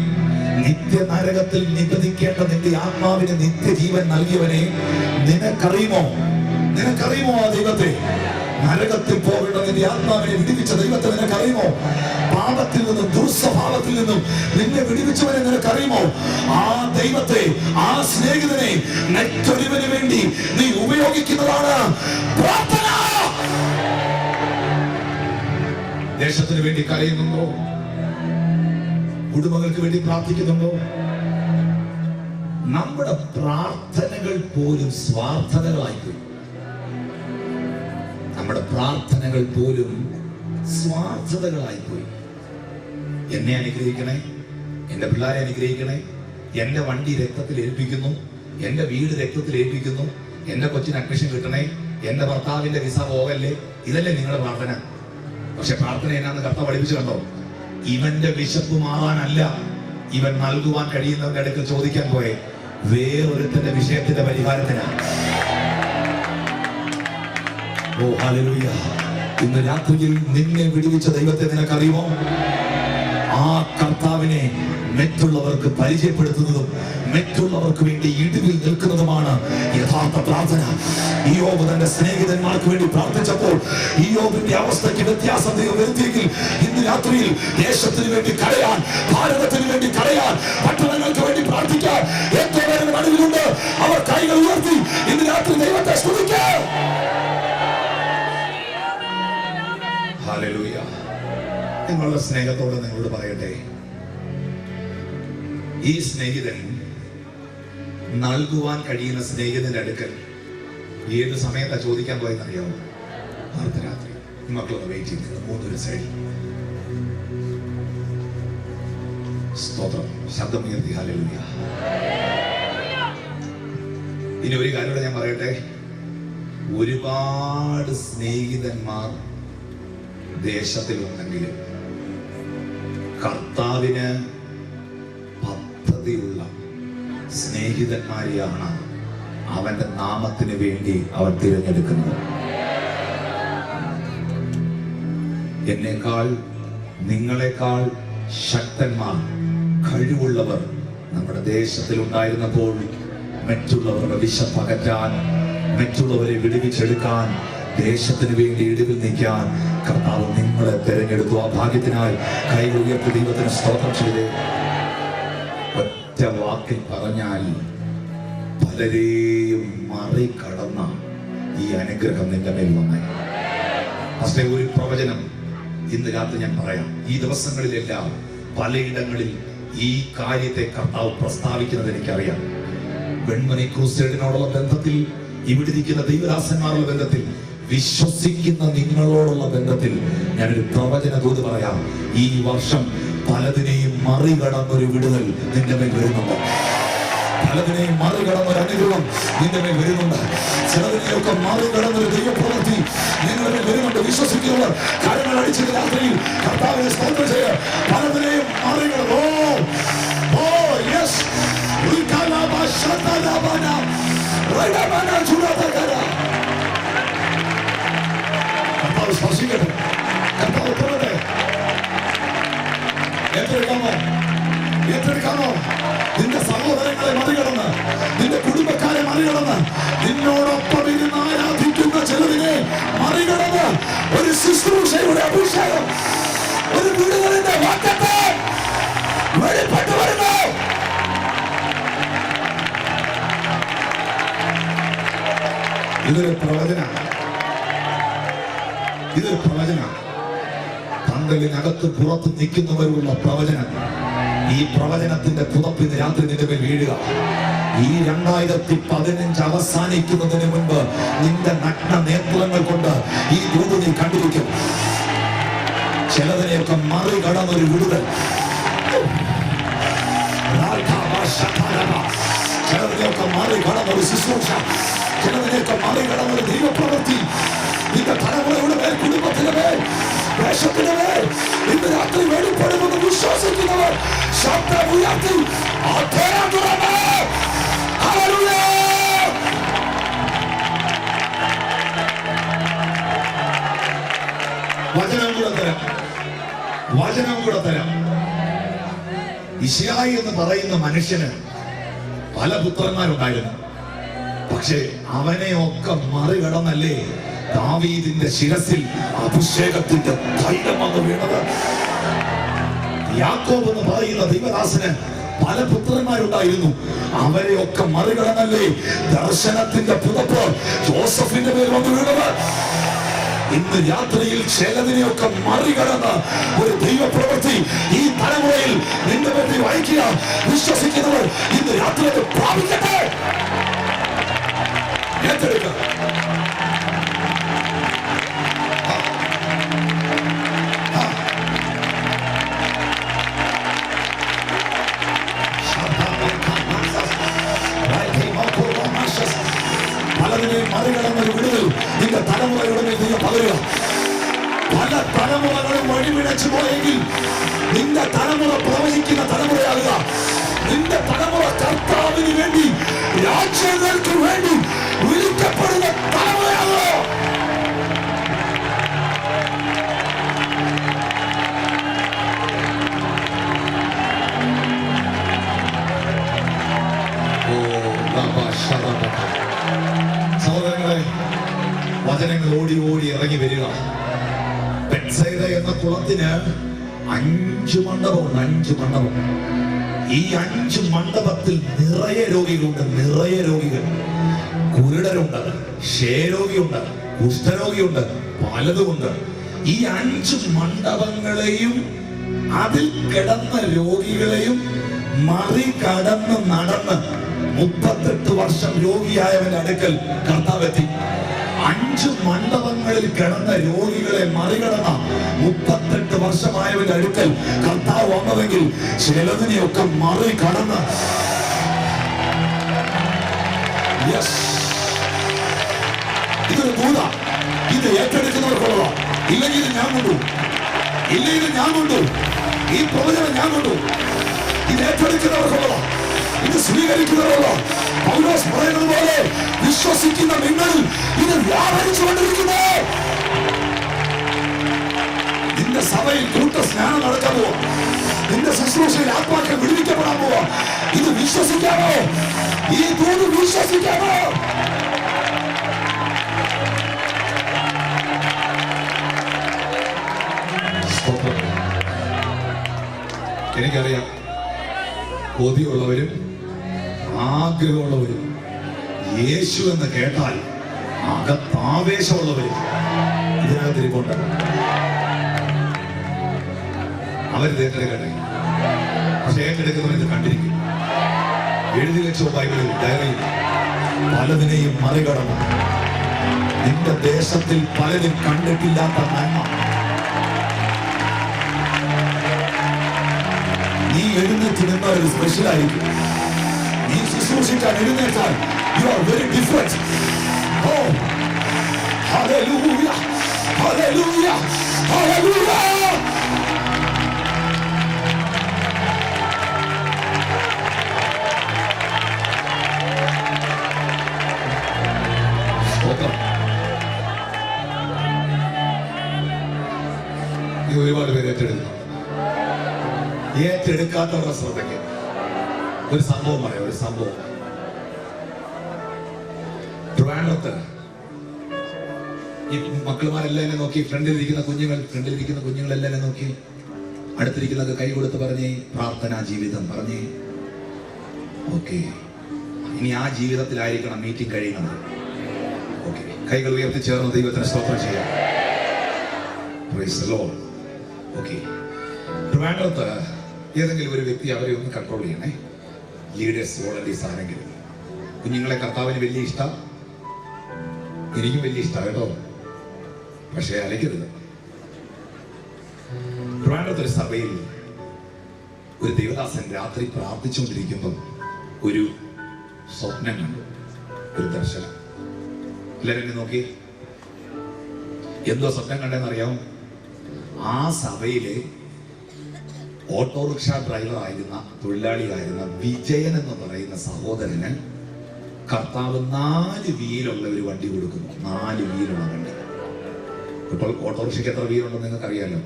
നിത്യ നരകത്തിൽ നിബന്ധിക്കേണ്ട നിന്റെ ആത്മാവിന് നിത്യജീവൻ നൽകിയവനെ നിനക്കറിയുമോ? നിനക്കറിയുമോ ആ ദൈവത്തെ? നരകത്തിൽ പോകേണ്ട നിന്റെ ആത്മാവിനെ വിടുവിച്ച ദൈവത്തെ നിനക്കറിയുമോ? പാപത്തിൽ നിന്നും ദുസ്വഭാവത്തിൽ നിന്നും നിന്നെ വിടുവിച്ചവനെ നിനക്കറിയുമോ? ആ ദൈവത്തെ, ആ സ്നേഹിതനെ മറ്റൊരുവന് വേണ്ടി നീ ഉപയോഗിക്കുന്നതാണ് പ്രാർത്ഥന. ദേശത്തിന് വേണ്ടി കരയുന്നുണ്ടോ? കുടുംബങ്ങൾക്ക് വേണ്ടി പ്രാർത്ഥിക്കുന്നുണ്ടോ? നമ്മുടെ പ്രാർത്ഥനകൾ പോലും സ്വാർത്ഥതകളായിപ്പോയി. നമ്മുടെ പ്രാർത്ഥനകൾ പോലും സ്വാർത്ഥതകളായിപ്പോയി. എന്നെ അനുഗ്രഹിക്കണേ, എന്റെ പിള്ളേരെ അനുഗ്രഹിക്കണേ, എന്റെ വണ്ടി രക്തത്തിൽ ഏൽപ്പിക്കുന്നു, എന്റെ വീട് രക്തത്തിൽ ഏൽപ്പിക്കുന്നു, എന്റെ കൊച്ചിന് അഡ്മിഷൻ കിട്ടണേ, എന്റെ ഭർത്താവിന്റെ വിസ പോകല്ലേ, ഇതല്ലേ നിങ്ങളുടെ പ്രാർത്ഥന. പക്ഷെ പ്രാർത്ഥന എന്നാന്ന് കർത്താവ് പഠിപ്പിച്ചു കണ്ടോ? ഇവന്റെ വിശപ്പ് മാറാനല്ല, ഇവൻ നൽകുവാൻ കഴിയുന്നവന്റെ അടുക്കൽ ചോദിക്കാൻ പോയെ വേറൊരുത്തന്റെ വിഷയത്തിന്റെ പരിഹാരത്തിനാണ്. ഓ ഹല്ലേലൂയ! ഇന്ന് രാത്രിയിൽ നിന്നെ വിടുവിച്ച ദൈവത്തെ നിനക്കറിയുമോ? ആ കർത്താവിനെ മറ്റുള്ളവർക്ക് പരിചയപ്പെടുത്തുന്നതും മറ്റുള്ളവർക്ക് വേണ്ടി ഇടിവിൽ നിൽക്കുന്നതുമാണ് യഥാർത്ഥ പ്രാർത്ഥന. ഇയ്യോബ് തന്റെ സ്നേഹിതന്മാർക്ക് വേണ്ടി പ്രാർത്ഥിച്ചപ്പോൾ ഇയ്യോബിന്റെ അവസ്ഥയ്ക്ക് വ്യത്യാസം വരുത്തിയെങ്കിൽ ഇന്ന് രാത്രിയിൽ ദേശത്തിന് വേണ്ടി കരയാൻ, ഭാരതത്തിന് വേണ്ടി കരയാൻ, പട്ടണങ്ങൾക്ക് വേണ്ടി പ്രാർത്ഥിക്കാൻ എത്ര പേരുടെ നടുവിലുണ്ട്? അവർ കൈകൾ ഉയർത്തി ഇന്ന് രാത്രി ദൈവത്തെ സ്തുതിക്കാം. ഹല്ലേലൂയ! നിങ്ങളുടെ സ്നേഹത്തോടെ നിങ്ങളോട് പറയട്ടെ, ഈ സ്നേഹിതൻ നൽകുവാൻ കഴിയുന്ന സ്നേഹിതന്റെ അടുക്കൽ ഏത് സമയത്താ ചോദിക്കാൻ പോയെന്ന് അറിയാമോ? അർദ്ധരാത്രി. മക്കളൊന്ന് വെയിറ്റ് ചെയ്ത് മൂന്നൊരു സൈഡിൽ സ്തോത്രം, ശബ്ദമുയർത്തി ഹല്ലേലൂയ. ഇനി ഒരു കാര്യം ഞാൻ പറയട്ടെ, ഒരുപാട് സ്നേഹിതന്മാർ ദേശത്തിലുണ്ടെങ്കിലും കർത്താവിന് പദ്ധതിയുള്ള സ്നേഹിതന്മാരെയാണ് അവന്റെ നാമത്തിന് വേണ്ടി അവൻ തിരഞ്ഞെടുക്കുന്നത്. എന്നേക്കാൾ നിങ്ങളെക്കാൾ ശക്തന്മാർ, കഴിവുള്ളവർ നമ്മുടെ ദേശത്തിൽ ഉണ്ടായിരുന്നപ്പോൾ മറ്റുള്ളവരുടെ വിശപ്പകറ്റാൻ, മറ്റുള്ളവരെ വിടുവിച്ചെടുക്കാൻ, ദേശത്തിന് വേണ്ടി ഇടിവിൽ നിൽക്കാൻ കർത്താവ് നിങ്ങളെ തിരഞ്ഞെടുത്തു. ആ ഭാഗ്യത്തിനായി കൈ ഉയർത്തി ദൈവത്തിന് സ്തോത്രം ചെയ്തേ. ഒറ്റ വാക്കിൽ പറഞ്ഞാൽ പലരെയും മറികടന്ന ഈ അനുഗ്രഹം നിന്റെ മേൽ വന്നേ. പക്ഷേ ഒരു പ്രവചനം ഇന്ന് രാത്രി ഞാൻ പറയാം. ഈ ദിവസങ്ങളിലെല്ലാം പലയിടങ്ങളിൽ ഈ കാര്യത്തെ കർത്താവ് പ്രസ്താവിക്കുന്നത് എനിക്കറിയാം. വെൺമണി ക്രൂസേഡിനോടുള്ള ബന്ധത്തിൽ, ഇവിടെ ഇരിക്കുന്ന ദൈവദാസന്മാരുടെ ബന്ധത്തിൽ, വിശ്വസിക്കുന്ന നിങ്ങളോടുള്ള ബന്ധത്തിൽ ഞാനൊരു പ്രവചന ദൂത് പറയാം. ഈ വർഷം പലതിനെയും മറികടന്നൊരു വിടുതൽ നിന്റെ മേൽ വരുന്നുണ്ട്. പലതിനെയും മറികടന്നൊരു അനുഗ്രഹം നിന്റെ മേൽ വരുന്നുണ്ട്. ചിലതിനെയൊക്കെ മറികടന്നൊരു ദൈവപ്രവൃത്തി നിങ്ങളുടെ മേൽ വരുന്നുണ്ട്. വിശ്വസിക്കുന്നവർ കരങ്ങൾ അടിച്ചത് രാത്രിയിൽ കർത്താവിനെ സ്തോത്രം ചെയ്യുക. പലതിനെയും മറികടന്നു. കർത്താവ് സ്പർശിക്കട്ടെ. കർത്താവ് തൊടട്ടെ. ഏറ്റെടുക്കാമോ? നിന്റെ സഹോദരങ്ങളെ മറികടന്ന്, നിന്റെ കുടുംബക്കാരെ മറികടന്ന്, നിന്നോടൊപ്പം ഇരുന്ന് ആരാധിക്കുന്ന ചിലതിനെ മറികടന്ന് ഒരു ശുശ്രൂഷയുടെ അഭിഷേകം, ഒരു വിടുതലിന്റെ വാക്കത്തെ വെളിപ്പെട്ടു വരുന്നു. ഇതൊരു പ്രവചന, ഇതൊരു പ്രവചന. പന്തലിനകത്ത് പുറത്ത് നിൽക്കുന്നവരുള്ള പ്രവചനം. ഈ പ്രവചനത്തിന്റെ പുതപ്പിന് രാത്രി നിന്റെ മേൽ വീഴുക. ഈ 2015 അവസാനിക്കുന്നതിന് മുൻപ് നിന്റെ നഗ്ന നേത്രങ്ങൾ കൊണ്ട് ഈ ദൂത് നീ കണ്ടിരിക്കും. ചിലതിനെയൊക്കെ മറികടന്നൊരു വിടുതൽ, ചിലതിനെയൊക്കെ മറികടന്നൊരു ശുശ്രൂഷ, ചിലതിനെയൊക്കെ മറികടന്നൊരു ദൈവപ്രവൃത്തി നിന്റെ തലമുറയുടെ മേൽ, കുടുംബത്തിന്റെ മേൽ, ദേശത്തിന്റെ മേൽ ഇന്ന് രാത്രി വെളിപ്പെടുമെന്ന് വിശ്വസിക്കുന്നവർ ശബ്ദം ഉയർത്തി വചനം കൂടെ തരാം, വചനം കൂടെ തരാം. ഇശ്യായി എന്ന് പറയുന്ന മനുഷ്യന് പല പുത്രന്മാരുണ്ടായിരുന്നു. പക്ഷേ അവനെ ഒക്കെ മറികടന്നല്ലേ ദാവീദിന്റെ ശിരസിൽ അഭിഷേകത്തിന്റെ തൈലം വന്ന് വീണത്. യാക്കോബ് എന്ന് പറയുന്ന ദൈവദാസന് പല പുത്രന്മാരുണ്ടായിരുന്നു. അവരെയൊക്കെ മറികടന്നല്ലേ ദർശനത്തിന്റെ പുതപ്പ് ജോസഫിന്റെ പേര് വന്ന് വീണത്. ഇന്ന് രാത്രിയിൽ ചിലതിനെയൊക്കെ മറികടന്ന് ഒരു ദൈവപ്രവൃത്തി ഈ തലമുറയിൽ നിന്റെ പേര് വഹിക്കുക. വിശ്വസിക്കുന്നവർ ഇന്ന് രാത്രി പ്രാപിക്കട്ടെ. ഏറ്റെടുക്കുക. പലതിനെയും മറികടന്നൊരു വിടുതൽ നിന്റെ തലമുറയുടെ മേൽ നീ പകരുക. പല തലമുറകളും വഴിപിഴച്ചു പോയെങ്കിൽ നിന്റെ തലമുറ പ്രവചിക്കുന്ന തലമുറയാകുക. നിന്റെ തലമുറ കർത്താവിന് വേണ്ടി, രാജ്യങ്ങൾക്ക് വേണ്ടി വിളിക്കപ്പെടുന്ന തലമുറയാകുക. സഹോദരങ്ങളെ, വചനങ്ങൾ ഓടി ഓടി ഇറങ്ങി വരിക. ബെത്സൈദ എന്ന കുളത്തിന് 5 മണ്ഡപമുണ്ട്. 5 മണ്ഡപം. ഈ 5 മണ്ഡപത്തിൽ നിറയെ രോഗികളുണ്ട്. നിറയെ രോഗികൾ. കുരുടരുണ്ട്, ക്ഷയരോഗിയുണ്ട്, കുഷ്ഠരോഗിയുണ്ട്, പലതുമുണ്ട്. ഈ 5 മണ്ഡപങ്ങളെയും അതിൽ കിടന്ന രോഗികളെയും മറികടന്ന് നടന്ന് 38 വർഷം രോഗിയായവന്റെ അടുക്കൽ കർത്താവ് എത്തി. 5 മണ്ഡപങ്ങളിൽ കിടന്ന രോഗികളെ മറികടന്ന 38 വർഷമായവന്റെ അടുക്കൽ കർത്താവ് വന്നതെങ്കിൽ ചിലതിനെയൊക്കെ മറികടന്ന് ഇതൊരു ദൂത. ഇത് ഏറ്റെടുക്കുന്നവർക്കുള്ളതാ. ഇല്ലെങ്കിൽ ഞാൻ കൊണ്ടു, ഇല്ലെങ്കിൽ ഞാൻ കൊണ്ടു, ഈ പ്രവചനം ഞാൻ കൊണ്ടു. ഇത് ഏറ്റെടുക്കുന്നവർക്കുള്ളതാ. ഇത് സ്വീകരിക്കുന്നവരോ പൗലോസ് പറയുന്നത് പോലെ വിശ്വസിക്കുന്ന നിങ്ങൾ ഇത് വ്യാപരിച്ചുകൊണ്ടിരിക്കുന്നു. നിന്റെ സഭയിൽ കൂട്ട സ്നാനം നടക്കാൻ പോവാ. നിന്റെ ശുശ്രൂഷയിൽ ആത്മാക്കൾ വിടുവിക്കപ്പെടാൻ പോവാ. ഇത് വിശ്വസിക്കാമോ? ഈ ദൂത് വിശ്വസിക്കാമോ? എനിക്കറിയാം, കൊതിയുള്ളവരും ആഗ്രഹമുള്ളവരും യേശു എന്ന് കേട്ടാൽ അകത്താവേശമുള്ളവരും ഇതിനകത്തിരിപ്പുണ്ട്. അവർ ഏറ്റെടുക്കട്ടെ. പക്ഷെ ഏറ്റെടുക്കുന്നവർ ഇത് കണ്ടിരിക്കും. എഴുതി വെച്ചോ ബൈബിളിൽ, ഡയറിയിൽ. പലതിനെയും മറികടന്നു. നിന്റെ ദേശത്തിൽ പലരും കണ്ടിട്ടില്ലാത്ത നന്മ നീ എഴുന്നേറ്റ് നിന്നാൽ ഒരു സ്പെഷ്യലായിരിക്കും. നീ ശുശ്രൂഷിക്കാൻ എഴുന്നേറ്റാൽ you are very different. Oh, hallelujah, hallelujah, hallelujah. ഈ ഒരുപാട് പേര് ഏറ്റെടുക്കുന്നു. ഏറ്റെടുക്കാത്തവരുടെ ശ്രദ്ധയ്ക്ക് ഒരു സംഭവം പറയാം. ഒരു സംഭവം ട്രിവാൻഡ്രത്ത് ഈ മക്കളുമാരെല്ലാം എന്നെ നോക്കി. ഫ്രണ്ടിലിരിക്കുന്ന കുഞ്ഞുങ്ങളെല്ലാം എന്നെ നോക്കി. അടുത്തിരിക്കുന്നതൊക്കെ കൈ കൊടുത്ത് പറഞ്ഞേ പ്രാർത്ഥനാ ജീവിതം പറഞ്ഞേ. ഓക്കെ, ഇനി ആ ജീവിതത്തിലായിരിക്കണം മീറ്റിംഗ് കഴിയുന്നത്. ഓക്കെ, കൈകൾ ഉയർത്തി ചേർന്ന് ദൈവത്തിന് സ്തോത്രം ചെയ്യാം. Price the Lord. ഓക്കെ, ട്രിവാൻഡ്രത്ത് ഏതെങ്കിലും ഒരു വ്യക്തി അവരെ ഒന്ന് കൺട്രോൾ ചെയ്യണേ. ലീഡേഴ്സ്, വോളണ്ടീസ് ആരെങ്കിലും. കുഞ്ഞുങ്ങളെ കർത്താവിന് വലിയ ഇഷ്ടം, എനിക്കും വലിയ ഇഷ്ടം കേട്ടോ. പക്ഷേ അലയ്ക്കരുത്. ട്രിവാൻഡ്രത്ത് ഒരു സഭയിൽ ഒരു ദേവദാസൻ രാത്രി പ്രാർത്ഥിച്ചുകൊണ്ടിരിക്കുമ്പം ഒരു സ്വപ്നം കണ്ടു, ഒരു ദർശനം. എല്ലാവരും നോക്കി. എന്തോ സ്വപ്നം കണ്ടെന്നറിയാമോ? ആ സഭയിലെ ഓട്ടോറിക്ഷ ഡ്രൈവറായിരുന്ന തൊഴിലാളിയായിരുന്ന വിജയൻ എന്ന് പറയുന്ന സഹോദരന് കർത്താവ് 4 വീലുള്ള ഒരു വണ്ടി കൊടുക്കുന്നു. 4 വീലുള്ള വണ്ടി. ഇപ്പോൾ ഓട്ടോറിക്ഷയ്ക്ക് എത്ര വീലുണ്ടെന്ന് നിങ്ങൾക്ക് അറിയാലോ.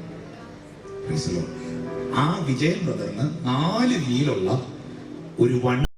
ആ വിജയൻ ബ്രദറിന് 4 വീലുള്ള ഒരു വണ്ടി